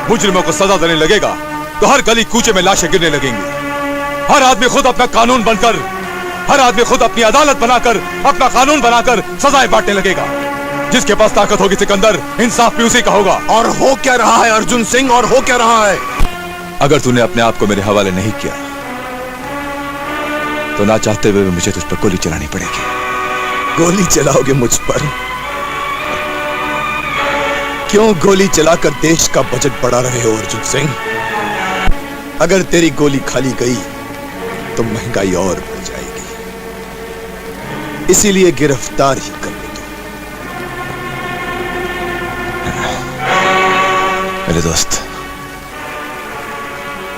मुजरिमों को सजा देने लगेगा तो हर गली कूचे में लाशें गिरने लगेंगी। हर आदमी खुद अपना कानून बनकर, हर आदमी खुद अपनी अदालत बनाकर, अपना कानून बनाकर सजाएं बांटने लगेगा। जिसके पास ताकत होगी सिकंदर, इंसाफ भी उसी का होगा। और हो क्या रहा है अर्जुन सिंह, और हो क्या रहा है? अगर तूने अपने आप को मेरे हवाले नहीं किया तो ना चाहते हुए भी मुझे तुझ पर गोली चलानी पड़ेगी। गोली चलाओगे मुझ पर? क्यों गोली चलाकर देश का बजट बढ़ा रहे हो अर्जुन सिंह? अगर तेरी गोली खाली गई तो महंगाई और बढ़ जाएगी, इसीलिए गिरफ्तार ही कर ले दो। मेरे दोस्त,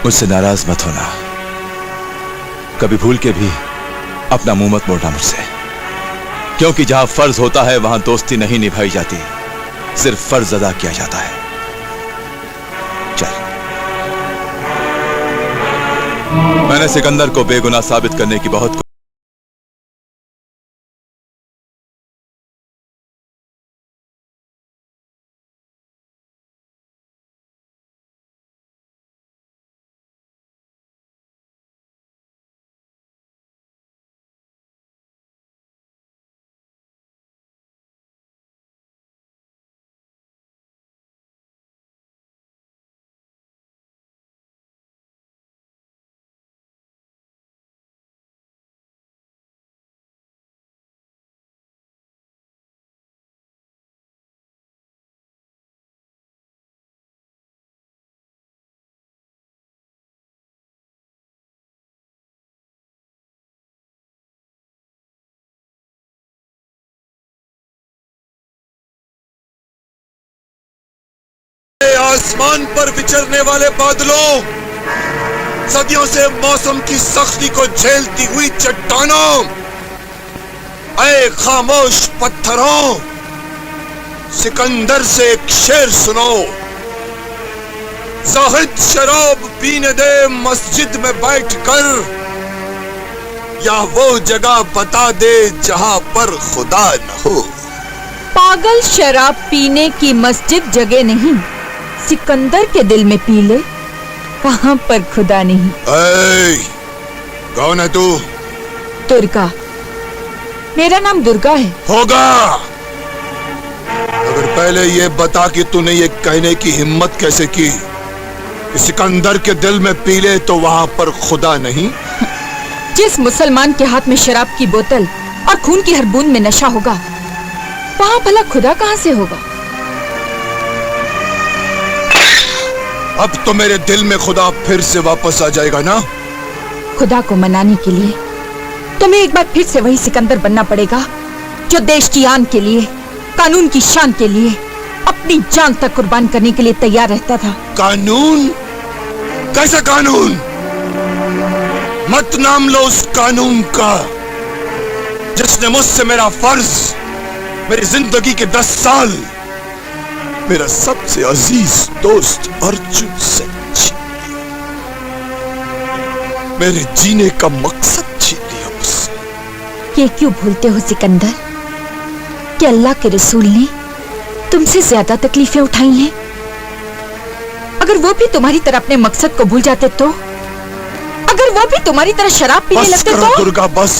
मुझसे नाराज मत होना। कभी भूल के भी अपना मुंह मत मोड़ना मुझसे, क्योंकि जहां फर्ज होता है वहां दोस्ती नहीं निभाई जाती, सिर्फ फर्ज अदा किया जाता है। चल। मैंने सिकंदर को बेगुनाह साबित करने की बहुत आसमान पर विचरने वाले बादलों, सदियों से मौसम की सख्ती को झेलती हुई चट्टानों, ऐ खामोश पत्थरों, सिकंदर से एक शेर सुनो। जाहिद शराब पीने दे मस्जिद में बैठकर, या वो जगह बता दे जहां पर खुदा न हो। पागल, शराब पीने की मस्जिद जगह नहीं, सिकंदर के दिल में पी ले, वहां पर खुदा नहीं। ऐ, कौन है तू? दुर्गा। मेरा नाम दुर्गा है। होगा, अगर पहले ये बता कि तूने ये कहने की हिम्मत कैसे की कि सिकंदर के दिल में पी ले तो वहां पर खुदा नहीं। जिस मुसलमान के हाथ में शराब की बोतल और खून की हर बूंद में नशा होगा, वहां भला खुदा कहां से होगा? अब तो मेरे दिल में खुदा फिर से वापस आ जाएगा ना? खुदा को मनाने के लिए तुम्हें एक बार फिर से वही सिकंदर बनना पड़ेगा जो देश की आन के लिए, कानून की शान के लिए अपनी जान तक कुर्बान करने के लिए तैयार रहता था। कानून? कैसा कानून? मत नाम लो उस कानून का जिसने मुझसे मेरा फर्ज, मेरी जिंदगी के 10 साल, मेरा सबसे अजीज दोस्त अर्जुन से छीन लिया। मेरे जीने का मकसद छीन लिया मुझसे। ये क्यों भूलते हो सिकंदर कि अल्लाह के रसूल ने तुमसे ज्यादा तकलीफें उठाई हैं? अगर वो भी तुम्हारी तरह अपने मकसद को भूल जाते तो, अगर वो भी तुम्हारी तरह शराब पीने लगते तो? दुर्गा बस,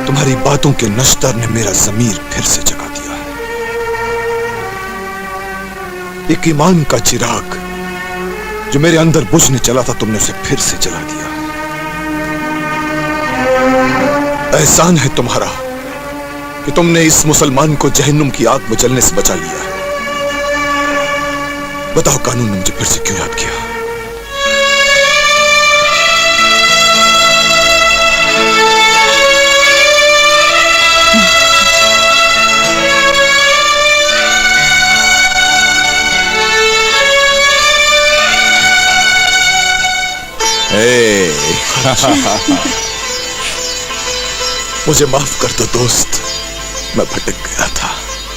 तुम्हारी बातों के नश्तर ने मेरा ज़मीर फिर से जगा दिया। एक ईमान का चिराग जो मेरे अंदर बुझने चला था, तुमने उसे फिर से जला दिया। एहसान है तुम्हारा कि तुमने इस मुसलमान को जहन्नुम की आग में जलने से बचा लिया। बताओ, कानून ने मुझे फिर से क्यों याद किया? मुझे माफ कर दो दोस्त, मैं भटक गया था।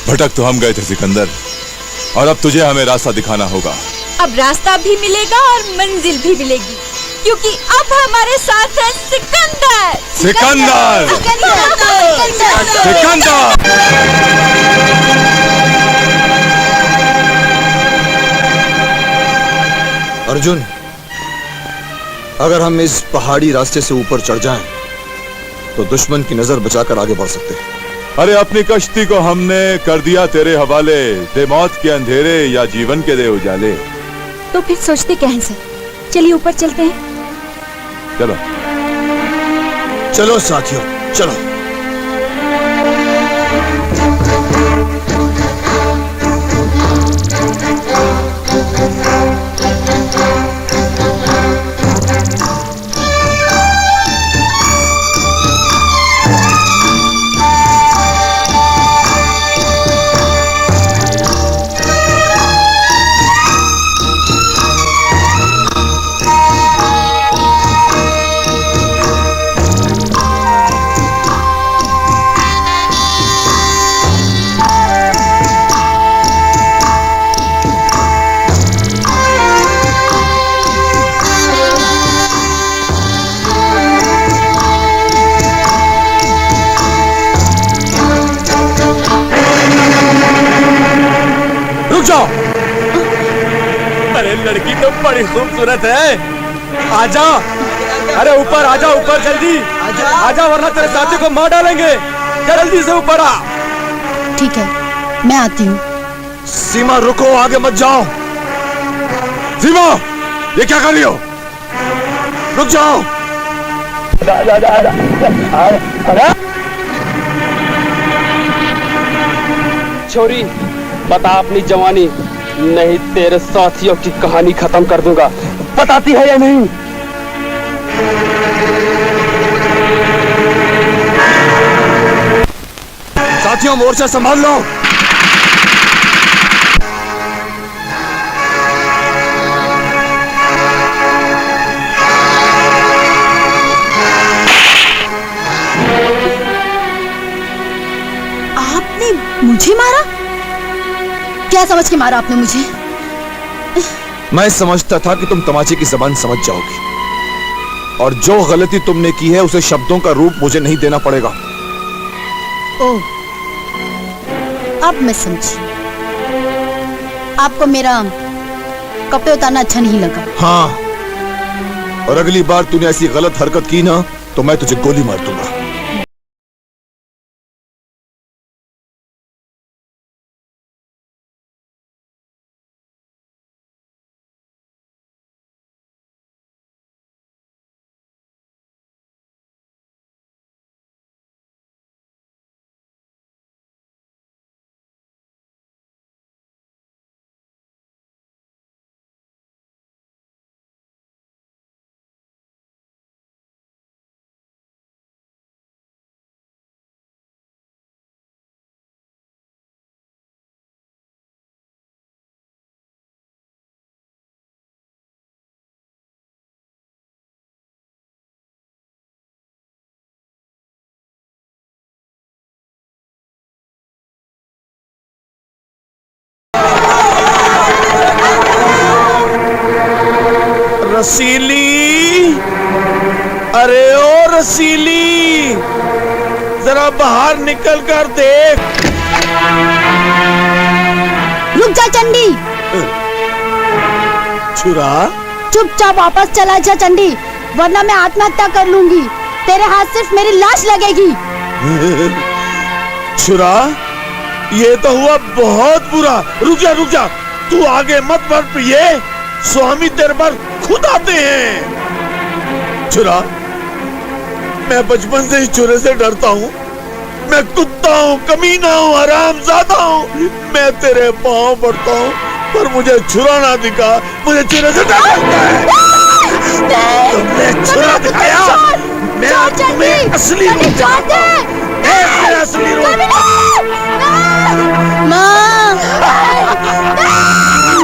भटक तो हम गए थे सिकंदर, और अब तुझे हमें रास्ता दिखाना होगा। अब रास्ता भी मिलेगा और मंजिल भी मिलेगी, क्योंकि अब हमारे साथ है सिकंदर। सिकंदर! सिकंदर! अर्जुन, अगर हम इस पहाड़ी रास्ते से ऊपर चढ़ जाएं, तो दुश्मन की नजर बचाकर आगे बढ़ सकते हैं। अरे अपनी कश्ती को हमने कर दिया तेरे हवाले, दे मौत के अंधेरे या जीवन के दे उजाले। तो फिर सोचते क्या हैं सर? चलिए ऊपर चलते हैं। चलो चलो साथियों, चलो। अरे लड़की तो बड़ी खूबसूरत है, आजा। अरे ऊपर आजा, ऊपर जल्दी आजा, वरना तेरे साथी को मार डालेंगे। जल्दी से ऊपर आ। ठीक है, मैं आती हूँ। सीमा रुको, आगे मत जाओ। सीमा, ये क्या कर रही हो? रुक जाओ। छोरी, बता अपनी जवानी, नहीं तेरे साथियों की कहानी खत्म कर दूंगा। बताती है या नहीं? साथियों, मोर्चा संभाल लो। क्या समझ के मारा आपने मुझे? मैं समझता था कि तुम तमाचे की जबान समझ जाओगी, और जो गलती तुमने की है उसे शब्दों का रूप मुझे नहीं देना पड़ेगा। ओह, अब मैं समझी। आपको मेरा कपड़े उतारना अच्छा नहीं लगा। हाँ, और अगली बार तूने ऐसी गलत हरकत की ना तो मैं तुझे गोली मार दूंगा। रसीली, अरे ओ रसीली, जरा बाहर निकल कर देख। रुक जा चंडी। छुरा, चुपचाप वापस चला जा चंडी, वरना मैं आत्महत्या कर लूंगी। तेरे हाथ सिर्फ मेरी लाश लगेगी। छुरा, ये तो हुआ बहुत बुरा। रुक जा रुक जा, तू आगे मत बढ़ प्रिये, स्वामी तेरे पर खुद आते हैं। छुरा, मैं बचपन से ही छुरे से डरता हूँ। मैं कुत्ता हूँ, कमीना हूँ, हरामजादा हूँ। मैं तेरे पाँव पड़ता हूँ, पर मुझे छुरा ना दिखा। मुझे छुरे से डर लगता है। तुमने छुरा दिखाया, मैं अब तुम्हें असली रूप दिखाता हूँ। असली रूप। माँ,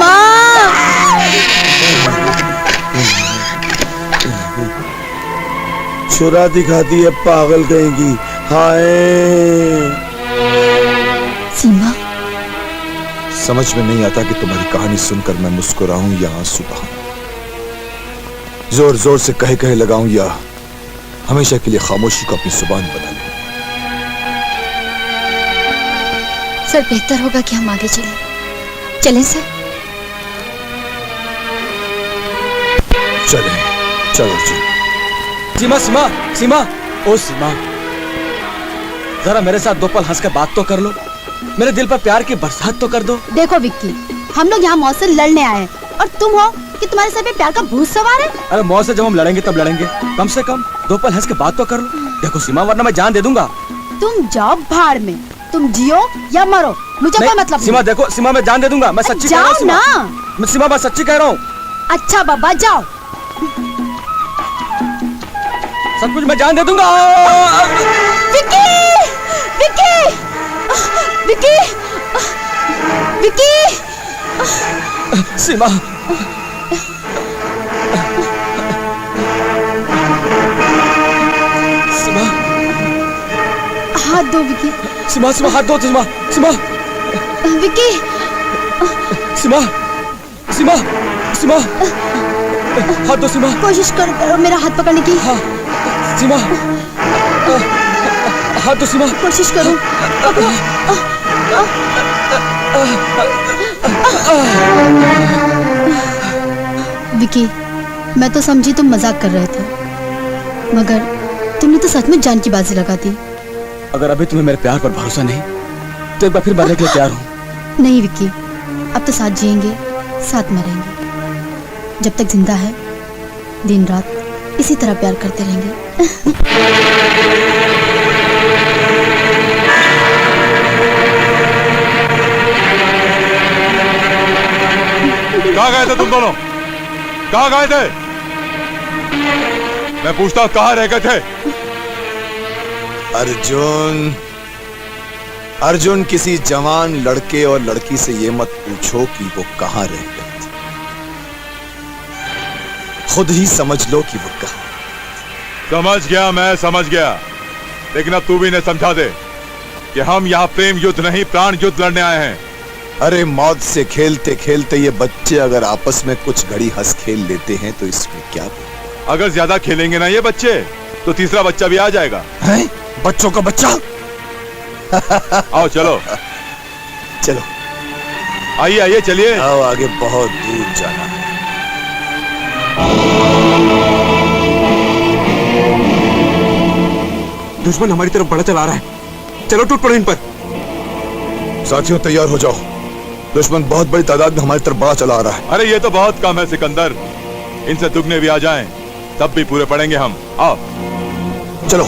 माँ। छुरा दिखाती है पागल कहेगी। हाय सीमा, समझ में नहीं आता कि तुम्हारी कहानी सुनकर मैं मुस्कुराऊं या आंसू बहाऊं, जोर जोर से कहे कहे लगाऊं या हमेशा के लिए खामोशी को अपनी जुबान बना लूं। सर, बेहतर होगा कि हम आगे चलें। चलें सर। चले, चलो जी। सीमा, सीमा, सीमा, ओ सीमा, जरा मेरे साथ 2 पल हंस कर बात तो कर लो। मेरे दिल पर प्यार की बरसात तो कर दो। देखो विक्की, हम लोग यहाँ मौत से लड़ने आए हैं, और तुम हो कि तुम्हारे सर पे प्यार का भूत सवार है। अरे मौत से जब हम लड़ेंगे तब लड़ेंगे, कम से कम 2 पल हंस के बात तो कर लो। देखो सीमा, वरना मैं जान दे दूंगा। तुम जाओ भाड़ में, तुम जियो या मरो, मुझे कोई मतलब नहीं। सीमा देखो, सीमा मैं जान दे दूंगा, मैं सच्ची कह रहा हूँ। जाओ ना। सीमा, मैं सच्ची कह रहा हूँ। अच्छा बाबा, जाओ। सब कुछ मैं जान दे दूंगा। विक्की, विक्की, विक्की, विक्की। सीमा, सीमा, हाथ दो विक्की। सीमा, सीमा हाथ दो। सीमा, सीमा, विक्की। सीमा, सीमा, सीमा हाथ दो। सीमा, कोशिश करो मेरा हाथ पकड़ने की। हाँ, सीमा, हाथ दो। सीमा, कोशिश करो। विक्की, मैं तो समझी तुम मजाक कर रहे थे, मगर तुमने तो सच में जान की बाजी लगा दी। अगर अभी तुम्हें मेरे प्यार पर भरोसा नहीं तो एक बार फिर मरने के लिए तैयार हूँ। नहीं विक्की, अब तो साथ जिएंगे, साथ मरेंगे। जब तक जिंदा है, दिन रात इसी तरह प्यार करते रहेंगे। कहाँ गए थे तुम दोनों? कहाँ गए थे? मैं पूछता कहाँ रह गए थे? अर्जुन, अर्जुन, किसी जवान लड़के और लड़की से ये मत पूछो कि वो कहां रह गए थे। खुद ही समझ लो कि वो कहां। समझ गया, मैं समझ गया, लेकिन अब तू भी इन्हें समझा दे कि हम यहाँ प्रेम युद्ध नहीं प्राण युद्ध लड़ने आए हैं। अरे मौत से खेलते खेलते ये बच्चे अगर आपस में कुछ घड़ी हंस खेल लेते हैं तो इसमें क्या? अगर ज्यादा खेलेंगे ना ये बच्चे तो तीसरा बच्चा भी आ जाएगा। हैं? बच्चों का बच्चा? आओ चलो चलो आइए आइए चलिए। आओ, आगे बहुत दूर जाना है। दुश्मन हमारी तरफ बढ़ा चला रहा है, चलो टूट पड़ो इन पर। साथियों तैयार हो जाओ, दुश्मन बहुत बड़ी तादाद में हमारी तरफ बढ़ा चला आ रहा है। अरे ये तो बहुत कम है सिकंदर, इनसे दुगने भी आ जाएं तब भी पूरे पड़ेंगे हम। आओ चलो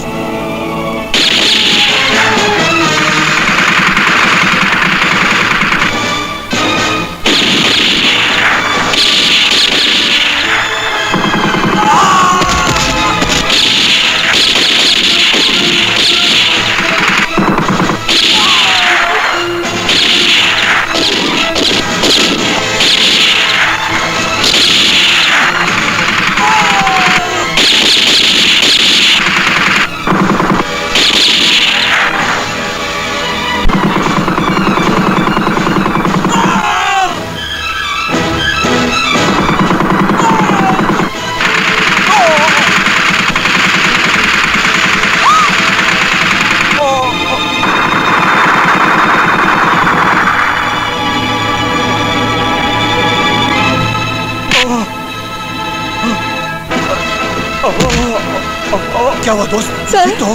क्या हुआ दोस्त? सर। तो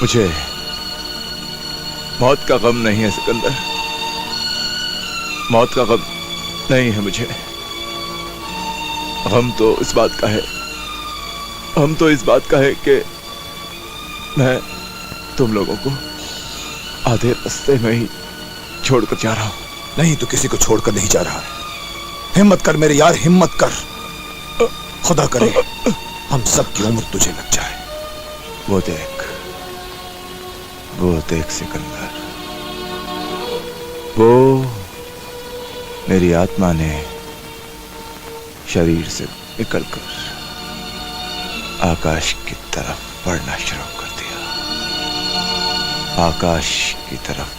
मुझे मौत का गम नहीं है सिकंदर, मौत का गम नहीं है मुझे। हम तो इस बात का है, हम तो इस बात का है कि मैं तुम लोगों को आधे रास्ते में ही छोड़कर जा रहा हूं। नहीं, तो किसी को छोड़कर नहीं जा रहा है। हिम्मत कर मेरे यार, हिम्मत कर। खुदा करे हम सब की उम्र तुझे लग जाए। वो देख सिकंदर, वो मेरी आत्मा ने शरीर से निकलकर आकाश की तरफ बढ़ना शुरू कर दिया, आकाश की तरफ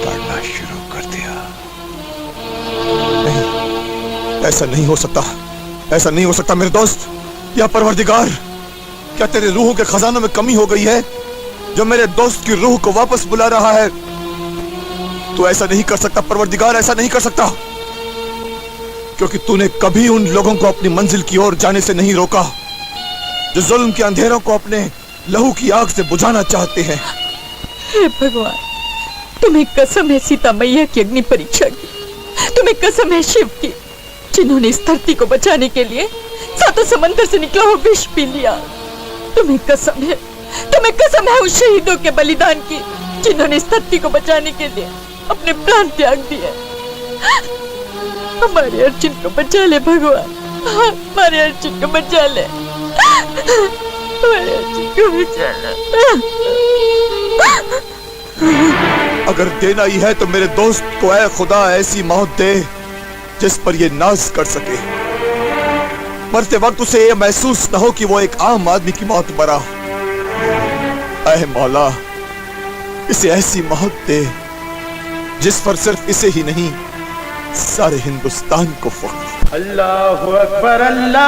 बढ़ना शुरू कर दिया। नहीं, ऐसा नहीं हो सकता, ऐसा नहीं हो सकता मेरे दोस्त। या परवरदिगार, क्या तेरे रूह के खजानों में कमी हो गई है जो मेरे दोस्त की रूह को वापस बुला रहा है? तू ऐसा नहीं कर सकता परवरदिगार, ऐसा नहीं कर सकता, क्योंकि तूने कभी उन लोगों को अपनी मंजिल की ओर जाने से नहीं रोका जो जुल्म के अंधेरों को अपने लहू की आग से बुझाना चाहते हैं। हे भगवान, तुम्हें कसम है सीता मैया की अग्नि परीक्षा की, तुम्हें कसम है शिव की, जिन्होंने इस धरती को बचाने के लिए सातों समंदर से निकला हुआ विष पी लिया। तुम्हें कसम है, तुम्हें कसम है उस शहीदों के बलिदान की, जिन्होंने इस धरती को बचाने के लिए अपने प्राण त्याग दिए। हमारे अर्जुन को बचा ले भगवान, हमारे अर्जुन को बचा ले, हमारे अर्जुन को बचा ले। अगर देना ही है तो मेरे दोस्त को ऐ खुदा ऐसी मौत दे जिस पर ये नाज कर सके, मरते वक्त उसे ये महसूस न हो कि वो एक आम आदमी की मौत मरा। ऐ मौला, इसे ऐसी मौत दे जिस पर सिर्फ इसे ही नहीं सारे हिंदुस्तान को फख्र। अल्लाहु अकबर, अल्लाहु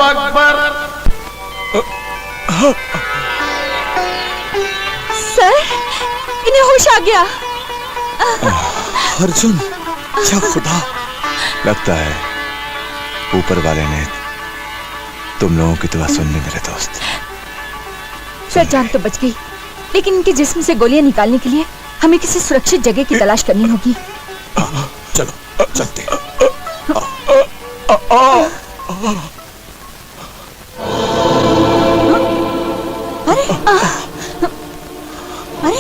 अकबर। सर, इन्हें होश आ गया। अर्जुन, क्या खुदा! लगता है ऊपर वाले ने तुम लोगों की दुआ सुन ली मेरे दोस्त। सर, जान तो बच गई, लेकिन इनके जिस्म से गोलियां निकालने के लिए हमें किसी सुरक्षित जगह की तलाश करनी होगी। चलो चलते। अरे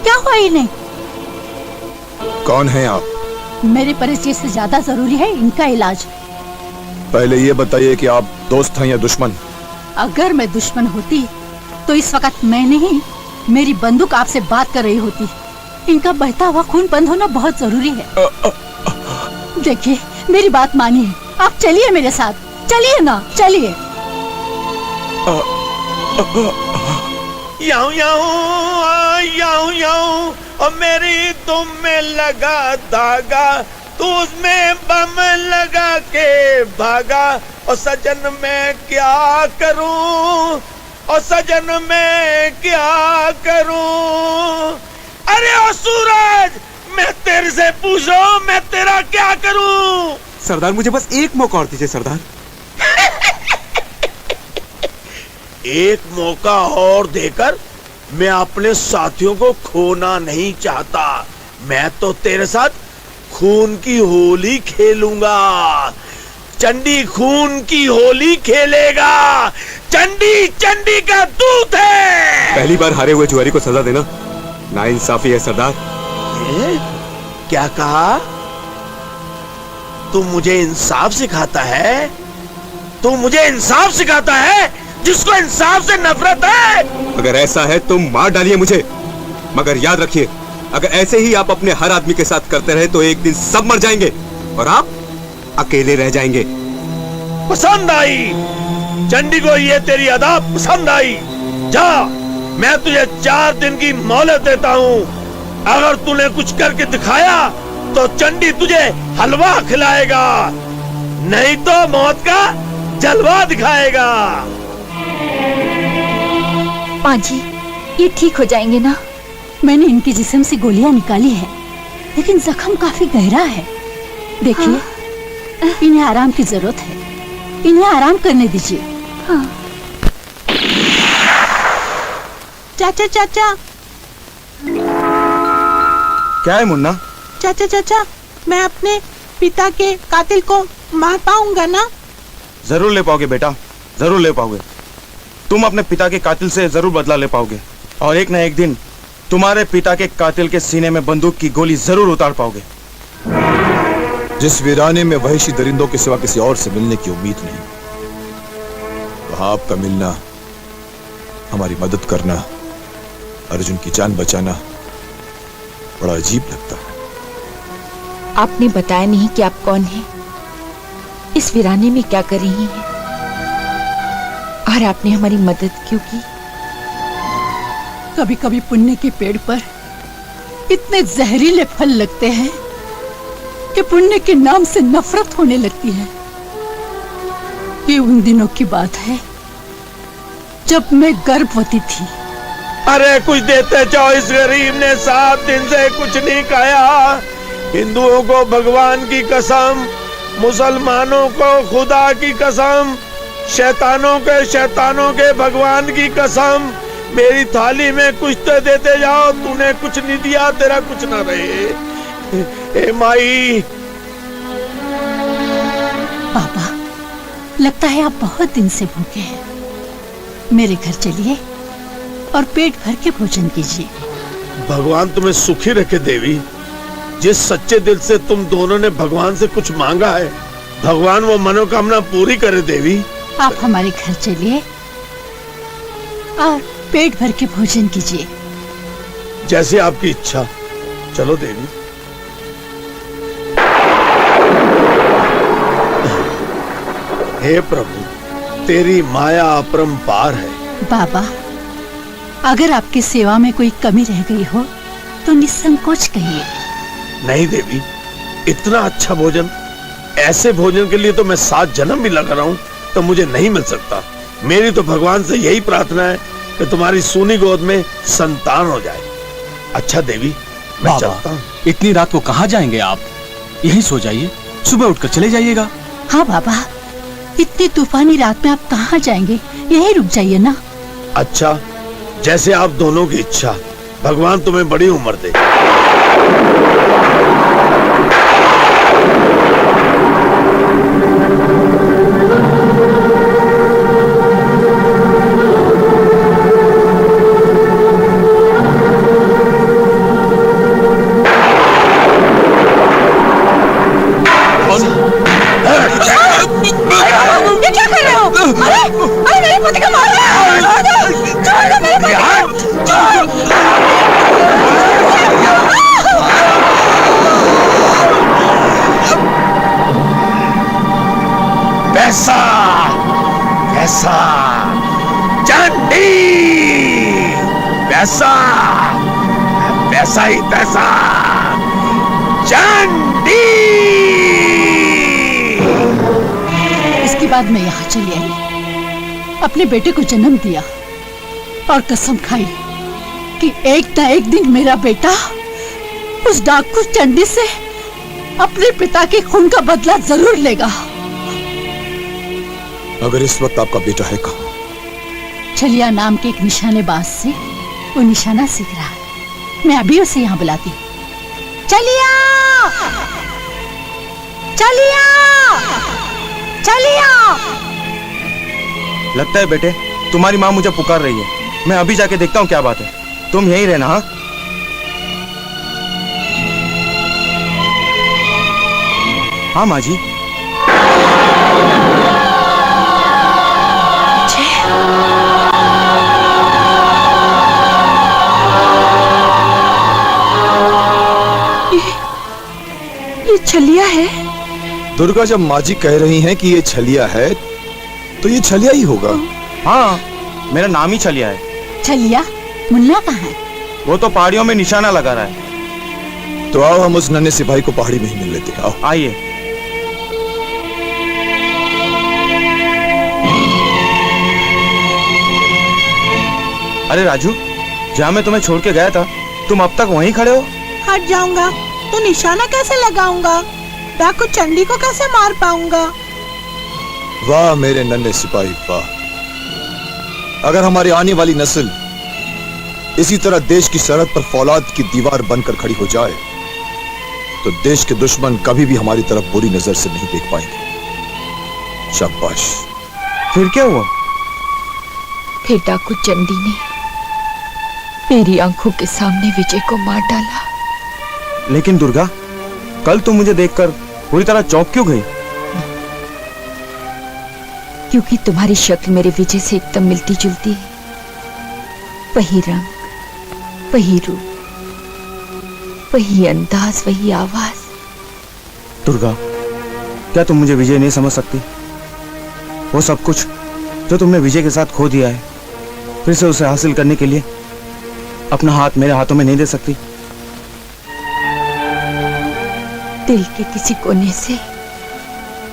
क्या हुआ इन्हें? कौन है आप? मेरे परिचय से ज्यादा जरूरी है इनका इलाज। पहले ये बताइए कि आप दोस्त हैं या दुश्मन? अगर मैं दुश्मन होती तो इस वक्त मैं नहीं, मेरी बंदूक आपसे बात कर रही होती। इनका बहता हुआ खून बंद होना बहुत जरूरी है। देखिए, मेरी बात मानिए, आप चलिए मेरे साथ, चलिए ना, चलिए। याऊं याऊं याऊं याऊं और मेरी तुम में लगा धागा, तू उसमें बम लगा के भागा। और सजन मैं क्या करूं, और सजन मैं क्या करूं। अरे ओ सूरज, मैं तेरे से पूछ रहा हूं, मैं तेरा क्या करूं। सरदार मुझे बस एक मौका और दीजिए सरदार। एक मौका और देकर मैं अपने साथियों को खोना नहीं चाहता। मैं तो तेरे साथ खून की होली खेलूंगा। चंडी खून की होली खेलेगा। चंडी चंडी का दूत है। पहली बार हारे हुए जुआरी को सजा देना नाइंसाफी है सरदार। क्या कहा? तू मुझे इंसाफ सिखाता है? तू मुझे इंसाफ सिखाता है जिसको इंसाफ से नफरत है? अगर ऐसा है तो मार डालिए मुझे, मगर याद रखिए अगर ऐसे ही आप अपने हर आदमी के साथ करते रहे तो एक दिन सब मर जाएंगे और आप अकेले रह जाएंगे। पसंद आई चंडी को ये तेरी अदा पसंद आई। जा, मैं तुझे 4 दिन की मोहलत देता हूँ। अगर तूने कुछ करके दिखाया तो चंडी तुझे हलवा खिलाएगा, नहीं तो मौत का जलवा दिखाएगा। माँ जी, ये ठीक हो जाएंगे ना? मैंने इनके जिस्म से गोलियां निकाली है, लेकिन जख्म काफी गहरा है। देखिए, इन्हें आराम की जरूरत है, इन्हें आराम करने दीजिए। हाँ। चाचा चाचा। क्या है मुन्ना? चाचा चाचा, मैं अपने पिता के कातिल को मार पाऊंगा ना? जरूर ले पाओगे बेटा, जरूर ले पाओगे। तुम अपने पिता के कातिल से जरूर बदला ले पाओगे और एक न एक दिन तुम्हारे पिता के कातिल के सीने में बंदूक की गोली जरूर उतार पाओगे। जिस वीराने में वहशी दरिंदों के सिवा किसी और से मिलने की उम्मीद नहीं, वहां आपका मिलना, हमारी मदद करना, अर्जुन की जान बचाना बड़ा अजीब लगता है। आपने बताया नहीं कि आप कौन हैं, इस वीराने में क्या कर रही हैं, और आपने हमारी मदद क्यों की? कभी कभी पुण्य के पेड़ पर इतने जहरीले फल लगते हैं कि पुण्य के नाम से नफरत होने लगती है। ये उन दिनों की बात है जब मैं गर्भवती थी। अरे कुछ देते जाओ, इस गरीब ने 7 दिन से कुछ नहीं खाया। हिंदुओं को भगवान की कसम, मुसलमानों को खुदा की कसम, शैतानों के भगवान की कसम, मेरी थाली में कुछ तो देते जाओ। तूने कुछ नहीं दिया, तेरा कुछ ना रहे। ए माई। पापा, लगता है आप बहुत दिन से भूखे हैं। मेरे घर चलिए और पेट भर के भोजन कीजिए। भगवान तुम्हें सुखी रखे देवी। जिस सच्चे दिल से तुम दोनों ने भगवान से कुछ मांगा है, भगवान वो मनोकामना पूरी करे देवी। आप हमारे घर चलिए और पेट भर के भोजन कीजिए। जैसे आपकी इच्छा। चलो देवी। हे प्रभु, तेरी माया अपरंपार है। बाबा, अगर आपकी सेवा में कोई कमी रह गई हो तो निसंकोच कहिए। नहीं देवी, इतना अच्छा भोजन, ऐसे भोजन के लिए तो मैं 7 जन्म भी लगा रहा हूँ तो मुझे नहीं मिल सकता। मेरी तो भगवान से यही प्रार्थना है कि तुम्हारी सूनी गोद में संतान हो जाए। अच्छा देवी, मैं चलता हूँ। इतनी रात को कहाँ जाएंगे आप? यहीं सो जाइए, सुबह उठकर चले जाइएगा। हाँ बाबा, इतनी तूफानी रात में आप कहाँ जाएंगे? यहीं रुक जाइए ना। अच्छा, जैसे आप दोनों की इच्छा। भगवान तुम्हें बड़ी उम्र दे। ये क्या कर रहे हो? अरे मेरे पति को मार रहे हो। छोड़ दो मेरे पति को। पैसा, पैसा, वैसा वैसा ही तैसा चंडी। इसके बाद मैं यहाँ चली आई, अपने बेटे को जन्म दिया और कसम खाई कि एक न एक दिन मेरा बेटा उस डाकू चंडी से अपने पिता के खून का बदला जरूर लेगा। अगर इस वक्त आपका बेटा है कहाँ? छलिया नाम के एक निशानेबाज से वो निशाना सीख रहा है। मैं अभी उसे यहाँ बुलाती हूँ। चलिया, चलिया, चलिया। लगता है बेटे तुम्हारी माँ मुझे पुकार रही है। मैं अभी जाके देखता हूँ क्या बात है। तुम यहीं रहना। हाँ हाँ माँ जी। ये छलिया है। दुर्गा, जब माँ जी कह रही हैं कि ये छलिया है तो ये छलिया ही होगा। हाँ मेरा नाम ही छलिया है। छलिया, मुन्ना कहाँ है? वो तो पहाड़ियों में निशाना लगा रहा है। तो आओ हम उस नन्हे सिपाही को पहाड़ी में ही मिल लेते हैं। आओ आइए। अरे राजू, जहाँ मैं तुम्हें छोड़ के गया था तुम अब तक वहीं खड़े हो? हट जाऊंगा तो निशाना कैसे लगाऊंगा? डाकू चंडी को कैसे मार पाऊंगा? वाह मेरे नन्हे सिपाही वाह। अगर हमारी आने वाली नस्ल इसी तरह देश की सरहद पर फौलाद की दीवार बनकर खड़ी हो जाए तो देश के दुश्मन कभी भी हमारी तरफ बुरी नजर से नहीं देख पाएंगे। शाबाश। फिर क्या हुआ? फिर डाकू चंडी ने मेरी आंखों के सामने विजय को मार डाला। लेकिन दुर्गा, कल तुम मुझे देखकर पूरी तरह चौंक क्यों गई? क्योंकि तुम्हारी शक्ल मेरे विजय से एकदम मिलती जुलती है। वही रंग, वही रूप, वही अंदाज, वही आवाज। दुर्गा, क्या तुम मुझे विजय नहीं समझ सकती? वो सब कुछ जो तुमने विजय के साथ खो दिया है, फिर से उसे हासिल करने के लिए अपना हाथ मेरे हाथों में नहीं दे सकती? दिल के किसी कोने से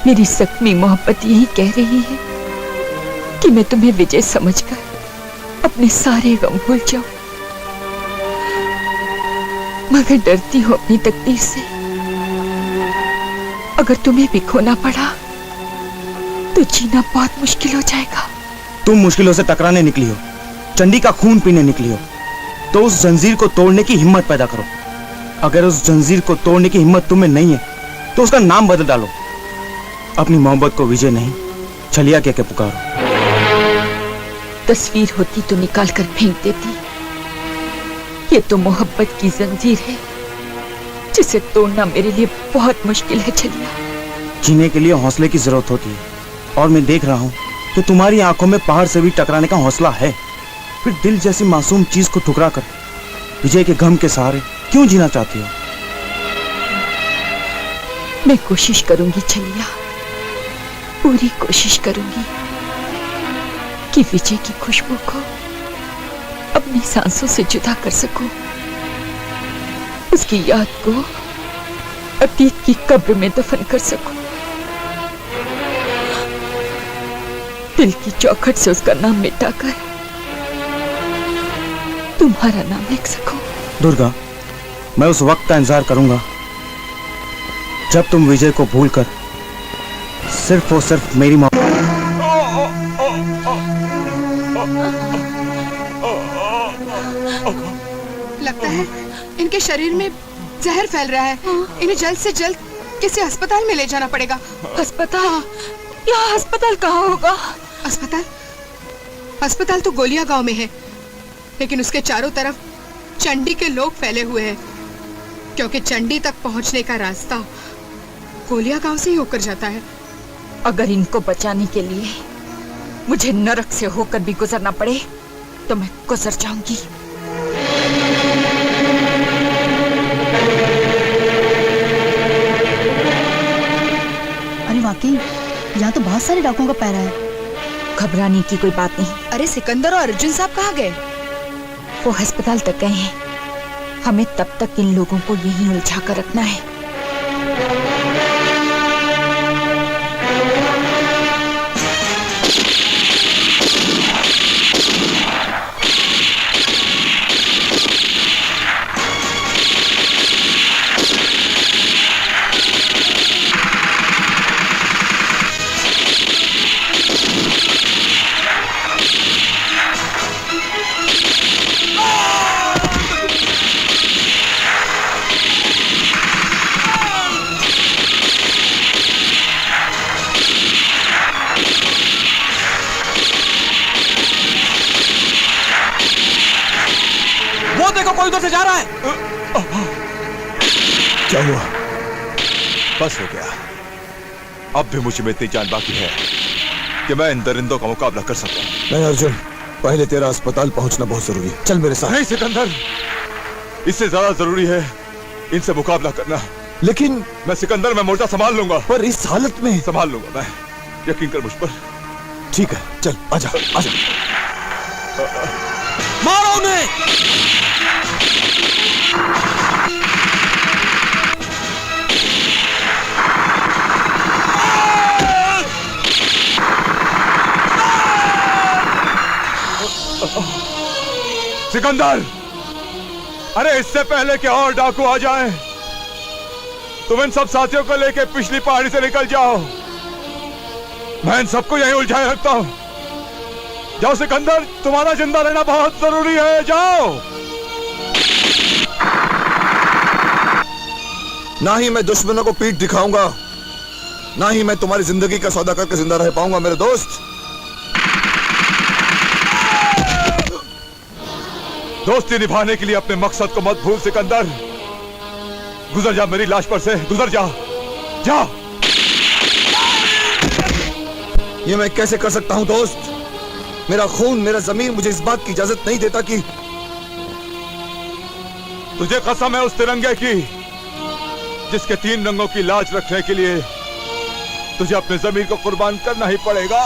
मेरी सख्मी मोहब्बत यही कह रही है कि मैं तुम्हें विजय समझकर अपने सारे गम भूल जाऊं, मगर डरती हूं अपनी तकदीर से। अगर तुम्हें भी खोना पड़ा तो जीना बहुत मुश्किल हो जाएगा। तुम मुश्किलों से टकराने निकली हो, चंडी का खून पीने निकली हो, तो उस जंजीर को तोड़ने की हिम्मत पैदा करो। अगर उस जंजीर को तोड़ने की हिम्मत तुम्हें नहीं है तो उसका नाम बदल डालो। अपनी मोहब्बत को विजय नहीं, छलिया कह के पुकारो। तस्वीर होती तो निकाल कर फेंक देती। ये तो मोहब्बत की जंजीर है जिसे तोड़ना मेरे लिए बहुत मुश्किल है छलिया। जीने के लिए हौसले की जरूरत होती है, और मैं देख रहा हूँ कि तुम्हारी आंखों में पहाड़ से भी टकराने का हौसला है। फिर दिल जैसी मासूम चीज को ठुकरा कर विजय के गम के सहारे क्यों जीना चाहती हो? मैं कोशिश करूंगी छलिया, पूरी कोशिश करूंगी कि विजय की खुशबू को अपनी सांसों से जुदा कर सकूं, उसकी याद को अतीत की कब्र में दफन कर सकूं, दिल की चौखट से उसका नाम मिटाकर तुम्हारा नाम लिख सकूं। दुर्गा, मैं उस वक्त का इंतजार करूंगा जब तुम विजय को भूलकर सिर्फ और सिर्फ मेरी मां। लगता है इनके शरीर में जहर फैल रहा है। इन्हें जल्द से जल्द किसी अस्पताल में ले जाना पड़ेगा। अस्पताल? यहाँ अस्पताल कहाँ होगा? अस्पताल? अस्पताल तो गोलिया गांव में है, लेकिन उसके चारों तरफ चंडी के लोग फैले हुए हैं, क्योंकि चंडी तक पहुंचने का रास्ता गोलिया गांव से ही होकर जाता है। अगर इनको बचाने के लिए मुझे नरक से होकर भी गुजरना पड़े तो मैं गुजर जाऊंगी। अरे वाकई यहाँ तो बहुत सारे डाकुओं का पहरा है। घबराने की कोई बात नहीं। अरे सिकंदर और अर्जुन साहब कहाँ गए? वो अस्पताल तक गए हैं। हमें तब तक इन लोगों को यहीं उलझा कर रखना है। देखो कोई उधर से जा रहा है। क्या हुआ? बस हो गया। अब भी मुझ में इतनी जान बाकी है कि मैं इन दरिंदों का मुकाबला कर सकता हूं। नहीं अर्जुन, पहले तेरा अस्पताल पहुंचना बहुत जरूरी है। चल मेरे साथ। नहीं सिकंदर, इससे ज्यादा जरूरी है इनसे मुकाबला करना। लेकिन मैं सिकंदर, मैं मोर्चा संभाल लूंगा। पर इस हालत में संभाल लूंगा मैं, यकीन कर मुझ पर। ठीक है, चल आजा आजा। मारो उन्हें। सिकंदर, अरे इससे पहले कि और डाकू आ जाएं, तुम इन सब साथियों को लेकर पिछली पहाड़ी से निकल जाओ। मैं इन सबको यहीं उलझाए रखता हूं। जाओ सिकंदर, तुम्हारा जिंदा रहना बहुत जरूरी है। जाओ। ना ही मैं दुश्मनों को पीठ दिखाऊंगा, ना ही मैं तुम्हारी जिंदगी का सौदा करके जिंदा रह पाऊंगा मेरे दोस्त। दोस्ती निभाने के लिए अपने मकसद को मत भूल सिकंदर। गुजर जा मेरी लाश पर से, गुजर जा। जा। ये मैं कैसे कर सकता हूं दोस्त? मेरा खून, मेरा जमीन मुझे इस बात की इजाजत नहीं देता कि तुझे कसम है उस तिरंगे की जिसके 3 रंगों की लाज रखने के लिए तुझे अपने जमीन को कुर्बान करना ही पड़ेगा।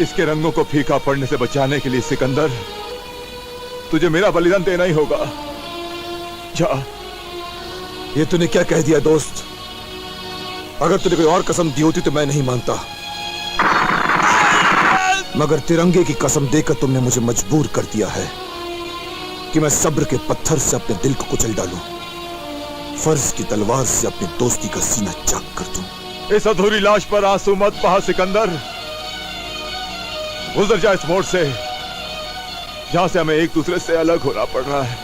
इसके रंगों को फीका पड़ने से बचाने के लिए सिकंदर, तुझे मेरा बलिदान देना ही होगा। जा। ये तूने क्या कह दिया दोस्त? अगर तूने कोई और कसम दी होती तो मैं नहीं मानता, मगर तिरंगे की कसम देकर तुमने मुझे मजबूर कर दिया है कि मैं सब्र के पत्थर से अपने दिल को कुचल डालूं, फर्ज की तलवार से अपनी दोस्ती का सीना चाक कर दूं। इस अधूरी लाश पर आंसू मत बहा सिकंदर। गुजर जा इस मोड़ से जहां से हमें एक दूसरे से अलग होना पड़ रहा है।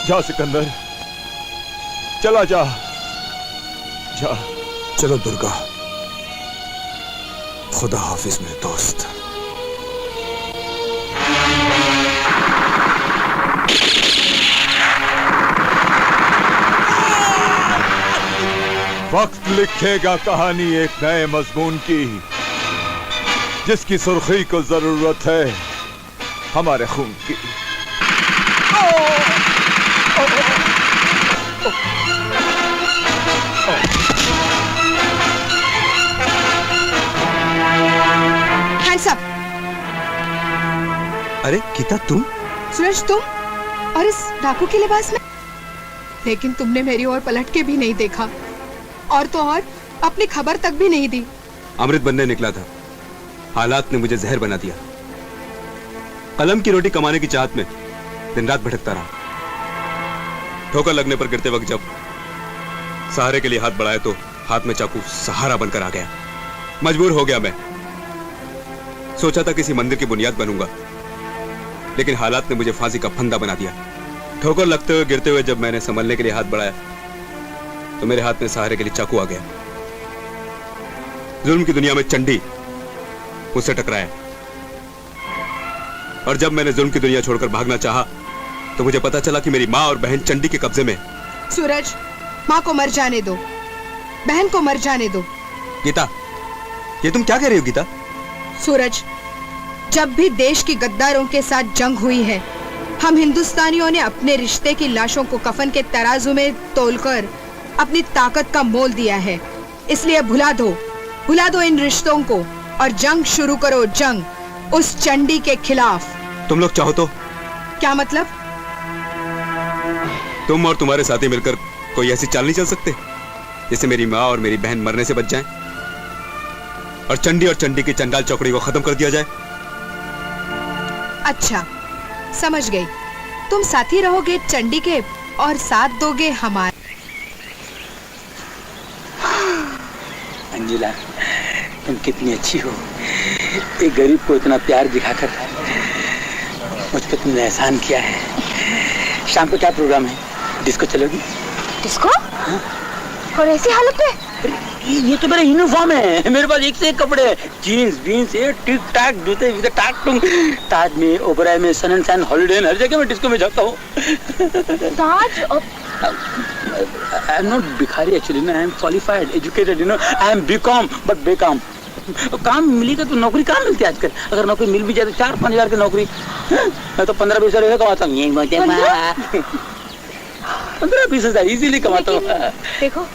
जा सिकंदर, चला जा। जा। चलो दुर्गा, खुदा हाफिज मेरे दोस्त। वक्त लिखेगा कहानी एक नए मजमून की, जिसकी सुर्खी को जरूरत है हमारे खून की। Hands up. अरे गीता, तुम? सूरज, तुम और इस डाकू के लिबास में? लेकिन तुमने मेरी ओर पलट के भी नहीं देखा, और तो और अपनी खबर तक भी नहीं दी। अमृत बनने निकला था, हालात ने मुझे जहर बना दिया। कलम की रोटी कमाने की चाहत में दिन रात भटकता रहा। ठोकर लगने पर गिरते वक्त जब सहारे के लिए हाथ बढ़ाया तो हाथ में चाकू सहारा बनकर आ गया। मजबूर हो गया मैं। सोचा था किसी मंदिर की बुनियाद बनूंगा, लेकिन हालात ने मुझे फांसी का फंदा बना दिया। ठोकर लगते हुए गिरते हुए जब मैंने संभलने के लिए हाथ बढ़ाया तो मेरे हाथ में सहारे के लिए चाकू आ गया। जुल्म की दुनिया में चंडी मुझसे टकराया, और जब मैंने जुल्म की दुनिया छोड़कर भागना चाहा तो मुझे पता चला कि मेरी माँ और बहन चंडी के कब्जे में। सूरज, माँ को मर जाने दो, बहन को मर जाने दो। गीता, ये तुम क्या कह रही हो गीता? सूरज, जब भी देश की गद्दारों के साथ जंग हुई है, हम हिंदुस्तानियों ने अपने रिश्ते की लाशों को कफन के तराजू में तोलकर अपनी ताकत का मोल दिया है। इसलिए भुला दो भुला दो इन रिश्तों को और जंग शुरू करो, जंग उस चंडी के खिलाफ। तुम लोग चाहो तो? क्या मतलब? तुम और तुम्हारे साथी मिलकर कोई ऐसी चाल नहीं चल सकते जिससे मेरी माँ और मेरी बहन मरने से बच जाएं और चंडी की चंडाल चौकड़ी को खत्म कर दिया जाए। अच्छा, समझ गई। तुम साथी रहोगे चंडी के और साथ दोगे हमारे। अंजुला, तुम कितनी अच्छी हो। एक गरीब को इतना प्यार दिखाकर मुझ पर तुमने एहसान किया है। शाम को क्या प्रोग्राम है? डिस्को चलोगी? डिस्को? और ऐसी हालत में? ये तो मेरा यूनिफॉर्म है। मेरे पास एक से एक कपड़े हैं। जीन्स बीन्स ये टिक टाक जूते विद टाक टुंग। ताज में, ओबराय में, सन एंड सैन, हॉलिडे हर जगह मैं डिस्को में जाता हूँ। ताज? आई एम नॉट भिखारी actually, I am qualified educated, you know. I am B Com but बेकॉम। काम मिलेगा तो नौकरी कहाँ मिलती है आजकल? अगर नौकरी मिल भी जाए तो 4-5 हजार की नौकरी, मैं तो 15-20 हजार कमाता हूँ। 15-20 हजार इजीली कमाता हूँ। देखो,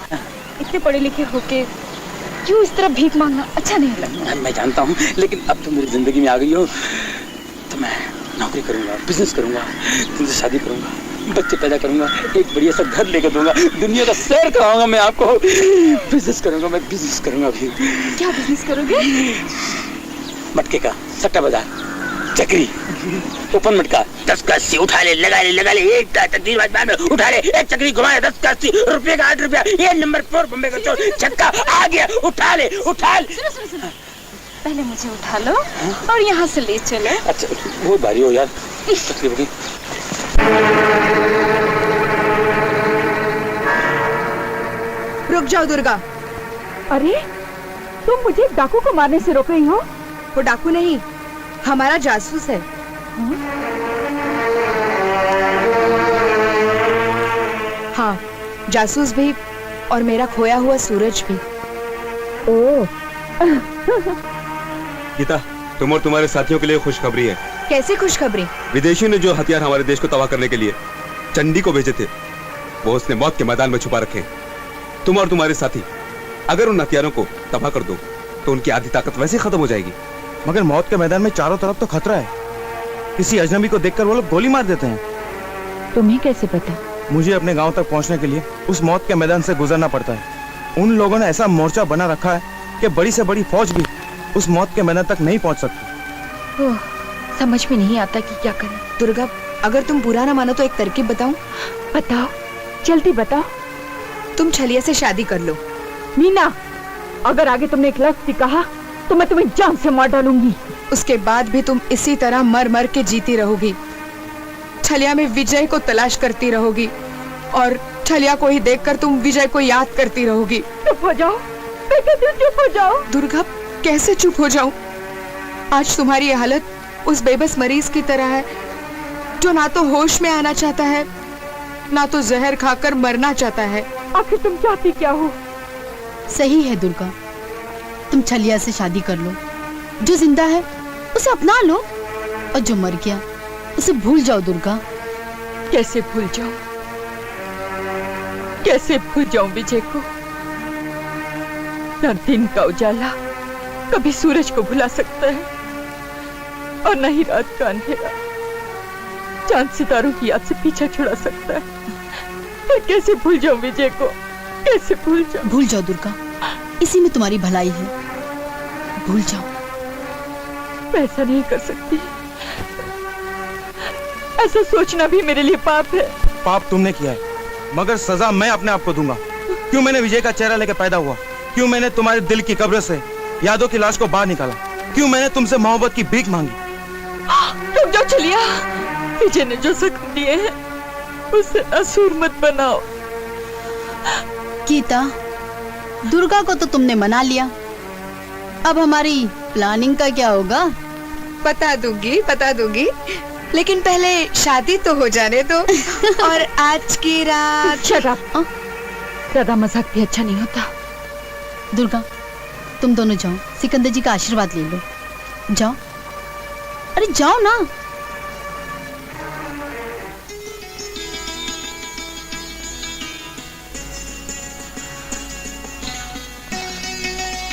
इतने पढ़े लिखे होके क्यों इस तरह भीख मांगना अच्छा नहीं लगता। मैं जानता हूँ, लेकिन अब तुम मेरी जिंदगी में आ गई हो तो मैं नौकरी करूंगा, बिजनेस करूंगा, तुमसे शादी करूंगा, बच्चे पैदा करूंगा, एक बढ़िया सा घर लेकर दूंगा, दुनिया का सैर कराऊंगा मैं आपको। बिजनेस करूंगा, मैं बिजनेस करूंगा। अभी क्या बिजनेस करोगे? मटके का सट्टा बाजार, चक्री, ओपन मटका, 10 का 80 उठा ले, लगा ले, एक तकदीर बाद उठा ले, एक चक्री घुमा 10 का 80 रुपये का 8 रुपया, ये नंबर 4 बम्बे का चोर, छक्का आ गया, उठा ले। सुनो। पहले मुझे उठा लो और यहाँ से ले चलो। अच्छा, बहुत भारी हो यार, तकलीफ होगी। रुक जाओ दुर्गा। अरे, तुम मुझे डाकू को मारने से रोक रही हो? वो डाकू नहीं, हमारा जासूस है। हाँ, जासूस भी और मेरा खोया हुआ सूरज भी। ओह। गीता, तुम और तुम्हारे साथियों के लिए खुशखबरी है। कैसी खुशखबरी? विदेशियों ने जो हथियार हमारे देश को तबाह करने के लिए चंडी को भेजे थे, वो उसने मौत के मैदान में छुपा रखे। तुम और तुम्हारे साथी अगर उन हथियारों को तबाह कर दो तो उनकी आधी ताकत वैसे खत्म हो जाएगी। मगर मौत के मैदान में चारों तरफ तो खतरा है। किसी अजनबी को देखकर वो लोग गोली मार देते हैं। तुम्हें कैसे पता? मुझे अपने गांव तक पहुंचने के लिए उस मौत के मैदान से गुजरना पड़ता है। उन लोगों ने ऐसा मोर्चा बना रखा है कि बड़ी से बड़ी फौज भी उस मौत के मैदान तक नहीं पहुंच सकती। ओह, समझ में नहीं आता कि क्या करें। दुर्गा, अगर तुम बुरा ना मानो तो एक तरकीब बताऊं? बताओ, जल्दी बताओ। तुम छलिया से शादी कर लो। मीना, अगर आगे तुमने एक लफ्ज़ कहा तो मैं तुम्हें जान से मार डालूंगी। उसके बाद भी तुम इसी तरह मर मर के जीती रहोगी। छलिया में विजय को तलाश करती रहोगी और छलिया को ही देखकर तुम विजय को याद करती रहोगी। चुप हो जाओ, मैं कहती हूँ चुप हो जाओ। दुर्गा, कैसे चुप हो जाऊं? आज तुम्हारी ये हालत उस बेबस मरीज की तरह है जो ना तो होश में आना चाहता है, ना तो जहर खाकर मरना चाहता है। आखिर तुम चाहती क्या हो? सही है दुर्गा, तुम छलिया से शादी कर लो। जो जिंदा है उसे अपना लो और जो मर गया उसे भूल जाओ। दुर्गा, कैसे भूल जाऊं? कैसे भूल जाऊं विजय को? न दिन का उजाला कभी सूरज को भुला सकता है और न ही रात का अंधेरा चांद सितारों की याद से पीछा छुड़ा सकता है। मैं कैसे भूल जाऊं विजय को? कैसे भूल जाऊं? भूल जाओ दुर्गा, इसी में तुम्हारी भलाई है। भूल जाओ। मैं ऐसा नहीं कर सकती। ऐसा सोचना भी मेरे लिए पाप है। पाप तुमने किया है, मगर सजा मैं अपने आप को दूंगा। क्यों मैंने विजय का चेहरा लेकर पैदा हुआ? क्यों मैंने तुम्हारे दिल की कब्र से यादों की लाश को बाहर निकाला? क्यों मैंने तुमसे मोहब्बत की भीख मांगी? रुक जाओ छलिया, विजय ने जो जख्म दिए हैं उसे असूर मत बनाओ। गीता, दुर्गा को तो तुमने मना लिया, अब हमारी प्लानिंग का क्या होगा? बता दूंगी, लेकिन पहले शादी तो हो जाने दो। और आज की रात ज्यादा मजाक भी अच्छा नहीं होता। दुर्गा, तुम दोनों जाओ, सिकंदर जी का आशीर्वाद ले लो। जाओ, अरे जाओ ना।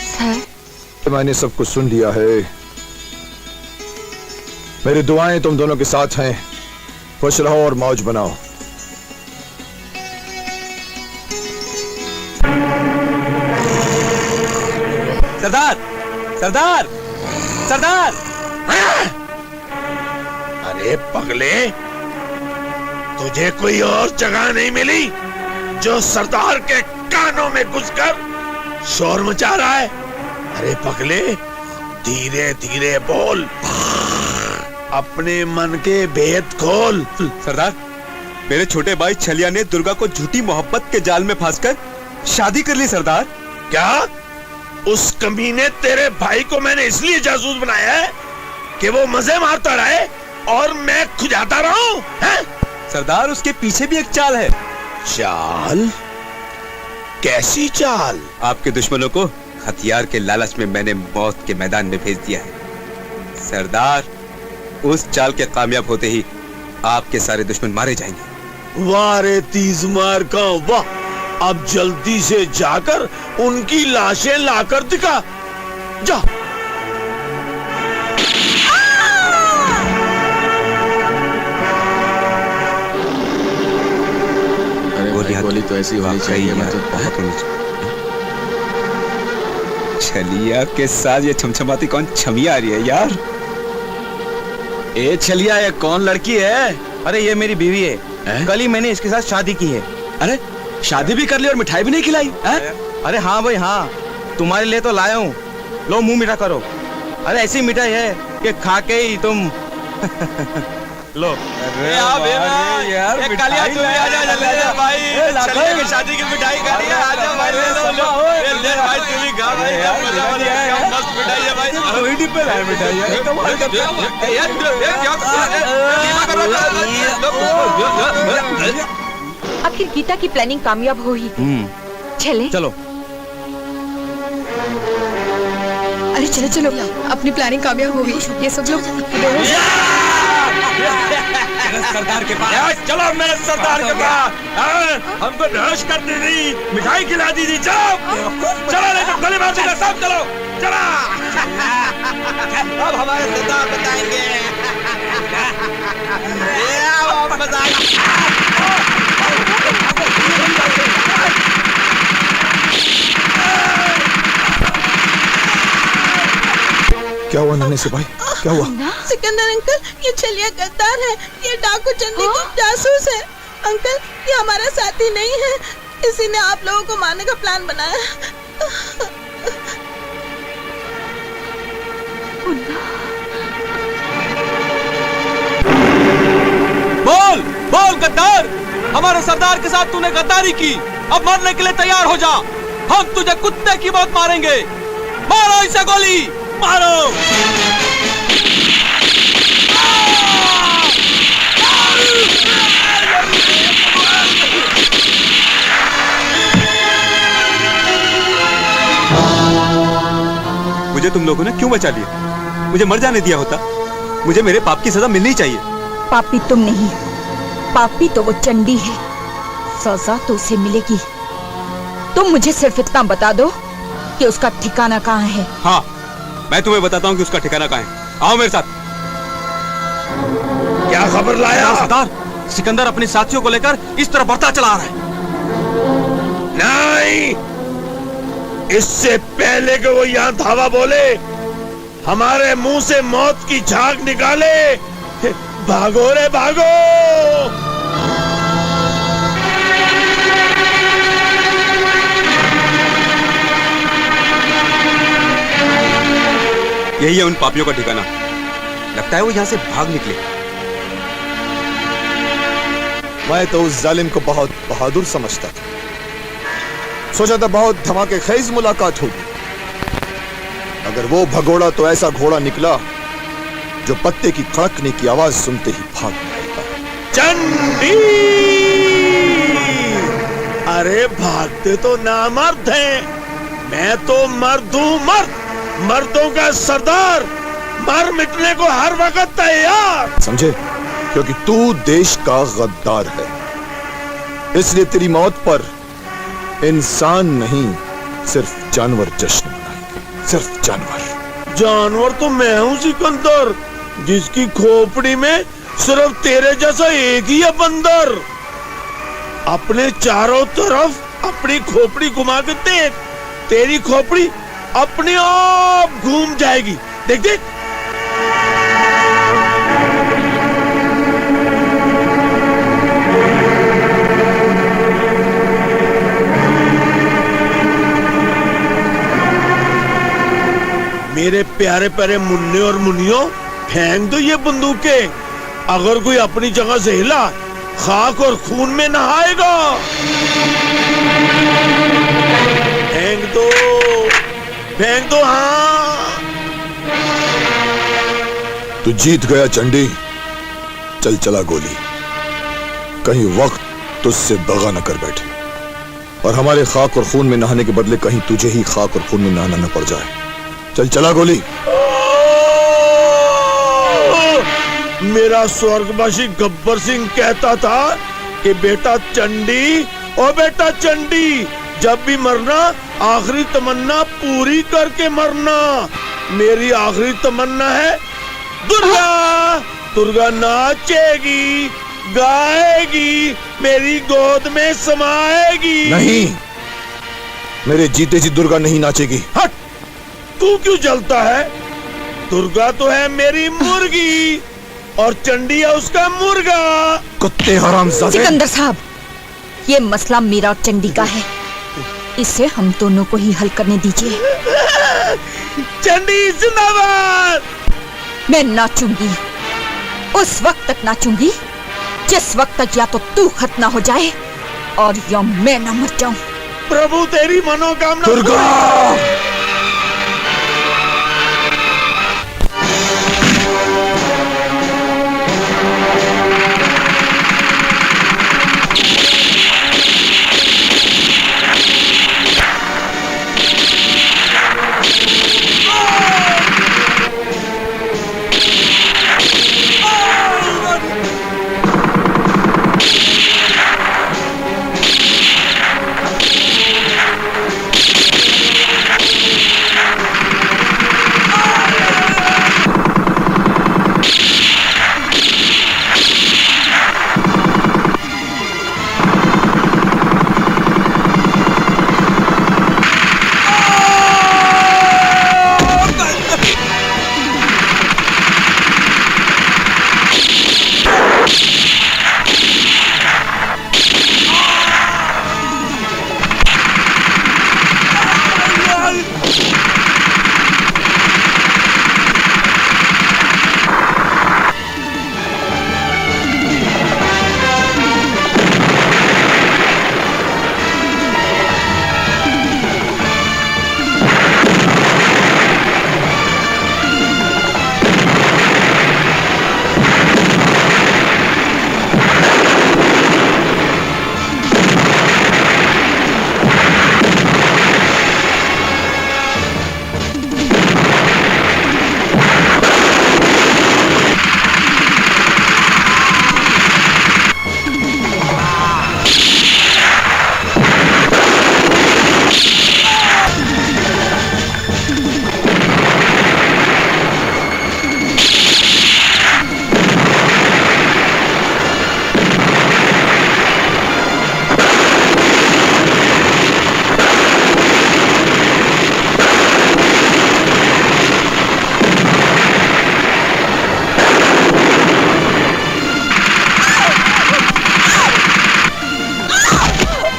सर, मैंने सब कुछ सुन लिया है। मेरी दुआएं तुम दोनों के साथ हैं। खुश रहो और मौज बनाओ। सरदार, सरदार, सरदार! अरे पगले, तुझे कोई और जगह नहीं मिली जो सरदार के कानों में घुसकर शोर मचा रहा है? अरे पगले, धीरे धीरे बोल, अपने मन के भेद खोल। सरदार, मेरे छोटे भाई छलिया ने दुर्गा को झूठी मोहब्बत के जाल में फंसकर शादी कर ली। सरदार, क्या उस कमीने तेरे भाई को मैंने इसलिए जासूस बनाया है कि वो मजे मारता रहे और मैं खुजाता रहूं? हैं? सरदार, उसके पीछे भी एक चाल है। चाल? कैसी चाल? आपके दुश्मनों को हथियार के लालच में मैंने मौत के मैदान में भेज दिया है। सरदार, उस चाल के कामयाब होते ही आपके सारे दुश्मन मारे जाएंगे। वाह रे तीज मार का वाह! अब जल्दी से जाकर उनकी लाशें लाकर दिखा। जा। गोली तो ऐसी होनी चाहिए, मतलब बहुत होनी चाहिए। छलिया के साथ ये छमछमाती कौन छमिया आ रही है यार? ए छलिया, ये कौन लड़की है? अरे ये मेरी बीवी है। कल ही मैंने इसके साथ शादी की है। अरे शादी भी कर ली और मिठाई भी नहीं खिलाई? अरे हाँ भाई हाँ, तुम्हारे लिए तो लाया हूँ। लो मुंह मीठा करो। अरे ऐसी मिठाई है कि खा के ही तुम लो। अरे यार, मिठाई तू आ जा जल्दी भाई, छलिया की शादी की मिठाई खा रही है। आ जा भाई, ले लो ले भाई, तू भी खा भाई, मस्त मिठाई है भाई। वही पे है मिठाई है। आखिर गीता की प्लानिंग कामयाब हो ही। चले चलो। अरे चलो चलो, अपनी प्लानिंग कामयाब हो गई। ये सब लोग सरदार के पास चलो, मेरे सरदार के पास। हमको बेहोश कर दी थी, मिठाई खिला दी थी। चलो चलो, नहीं तो गोली मार देगा सब। चलो चला। अब हमारे सरदार बताएंगे। अब बताएंगे। क्या हुआ नन्हे सिपाही, क्या हुआ? सिकंदर अंकल, ये छलिया गद्दार है। ये डाकू चंडी को जासूस है। अंकल, ये हमारा साथी नहीं है। इसी ने आप लोगों को मारने का प्लान बनाया। बोल बोल गद्दार, हमारे सरदार के साथ तूने गद्दारी की, अब मरने के लिए तैयार हो जा। हम तुझे कुत्ते की मौत मारेंगे। मारो इसे गोली, मारो। मुझे तुम लोगों ने क्यों बचा लिया? मुझे मर जाने दिया होता। मुझे मेरे पाप की सजा मिलनी चाहिए। पापी तुम नहीं, पापी तो वो चंडी है। सजा तो उसे मिलेगी। तुम मुझे सिर्फ इतना बता दो कि उसका ठिकाना कहाँ है। हाँ, मैं तुम्हें बताता हूँ कि उसका ठिकाना कहाँ है। आओ मेरे साथ। क्या खबर लाया? सरदार, सिकंदर अपने साथियों को लेकर इस तरह बढ़ता चला आ रहा है। नहीं, इससे पहले कि वो यहाँ धावा बोले, हमारे मुंह से मौत की झाग निकाले। भागो रे भागो। यही है उन पापियों का ठिकाना। लगता है वो यहाँ से भाग निकले। मैं तो उस जालिम को बहुत बहादुर समझता था। सोचा था बहुत धमाके खेज मुलाकात होगी। अगर वो भगोड़ा तो ऐसा घोड़ा निकला जो पत्ते की खड़कने की आवाज सुनते ही भाग जाएगा। चंडी! अरे भागते तो नामर्द हैं, मैं तो मर्द हूं, मर्द, मर्दों का सरदार, मर मिटने को हर वक्त तैयार। समझे? क्योंकि तू देश का गद्दार है, इसलिए तेरी मौत पर इंसान नहीं सिर्फ जानवर जश्न मनाएंगे। सिर्फ जानवर। जानवर तो मैं हूँ सिकंदर, जिसकी खोपड़ी में सिर्फ तेरे जैसा एक ही है बंदर। अपने चारों तरफ अपनी खोपड़ी घुमा के देख, तेरी खोपड़ी अपने आप घूम जाएगी। देख देख। मेरे प्यारे प्यारे मुन्ने और मुनियों, फेंक दो ये बंदूकें। अगर कोई अपनी जगह से हिला, खाक और खून में नहाएगा। फेंक दो, फेंक दो। हाँ, तू जीत गया चंडी। चल चला गोली, कहीं वक्त तुझसे दगा न कर बैठे और हमारे खाक और खून में नहाने के बदले कहीं तुझे ही खाक और खून में नहाना न पड़ जाए। चल चला गोली। मेरा स्वर्गवासी गब्बर सिंह कहता था कि बेटा चंडी, ओ बेटा चंडी, जब भी मरना आखिरी तमन्ना पूरी करके मरना। मेरी आखिरी तमन्ना है दुर्गा। दुर्गा नाचेगी, गाएगी, मेरी गोद में समाएगी। नहीं, मेरे जीते जी दुर्गा नहीं नाचेगी। हट, तू क्यों जलता है? दुर्गा तो है मेरी मुर्गी और चंडी है उसका मुर्गा। कुत्ते हरामजादे। सिकंदर साहब, ये मसला मेरा और चंडी का है, इसे हम दोनों को ही हल करने दीजिए। चंडी जिंदाबाद। मैं नाचूंगी, उस वक्त तक नाचूंगी जिस वक्त तक या तो तू खत्म ना हो जाए और या मैं ना मर जाऊं। प्रभु तेरी मनोकामना। दुर्गा।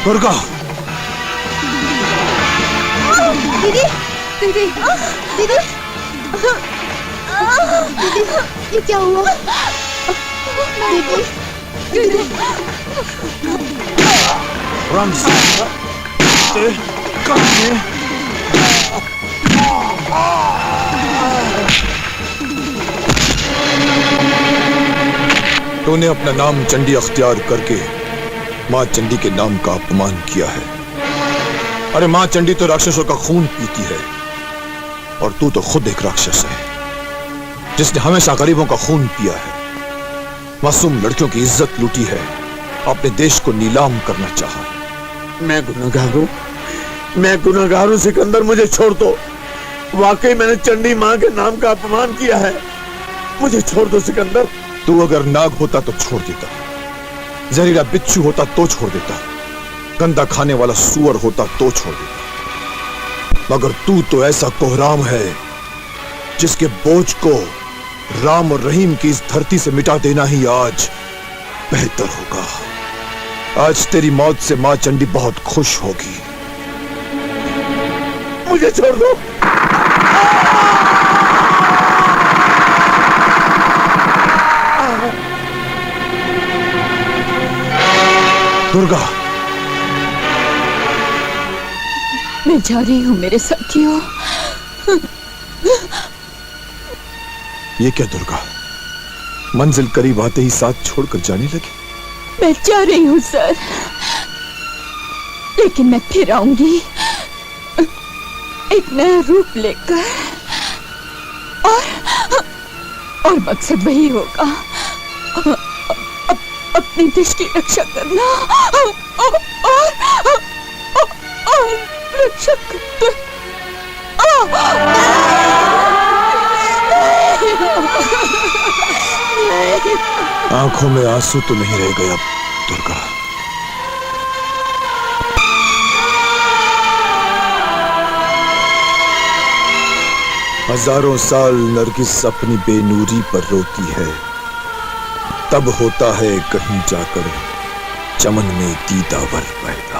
दुर्गा। दीदी, दीदी, दीदी, दीदी, ये क्या हुआ? दीदी, दीदी। तूने अपना नाम चंडी अख्तियार करके माँ चंडी के नाम का अपमान किया है। अरे माँ चंडी तो राक्षसों का खून पीती है और तू तो खुद एक राक्षस है जिसने हमेशा गरीबों का खून पिया है, मासूम लड़कियों की इज्जत लूटी है, अपने देश को नीलाम करना चाहा। मैं गुनहगार हूं, मैं गुनहगार हूं सिकंदर, मुझे छोड़ दो। वाकई मैंने चंडी माँ के नाम का अपमान किया है। मुझे छोड़ दो सिकंदर। तू अगर नाग होता तो छोड़ देता, जहरीला बिच्छू होता तो छोड़ देता, गंदा खाने वाला सूअर होता तो छोड़ देता, मगर तू तो ऐसा कोहराम है जिसके बोझ को राम और रहीम की इस धरती से मिटा देना ही आज बेहतर होगा। आज तेरी मौत से मां चंडी बहुत खुश होगी। मुझे छोड़ दो। दुर्गा, मैं जा रही हूँ मेरे साथियों। ये क्या दुर्गा, मंजिल करीब आते ही साथ छोड़कर जाने लगी? मैं जा रही हूँ सर, लेकिन मैं फिर आऊंगी एक नया रूप लेकर, और मकसद वही होगा, अपने देश की रक्षा करना और रक्षा करते। आंखों में आंसू तो नहीं रह गए अब दुर्गा। हजारों साल नरगिस अपनी बेनूरी पर रोती है, तब होता है कहीं जाकर चमन में दीदावर पैदा।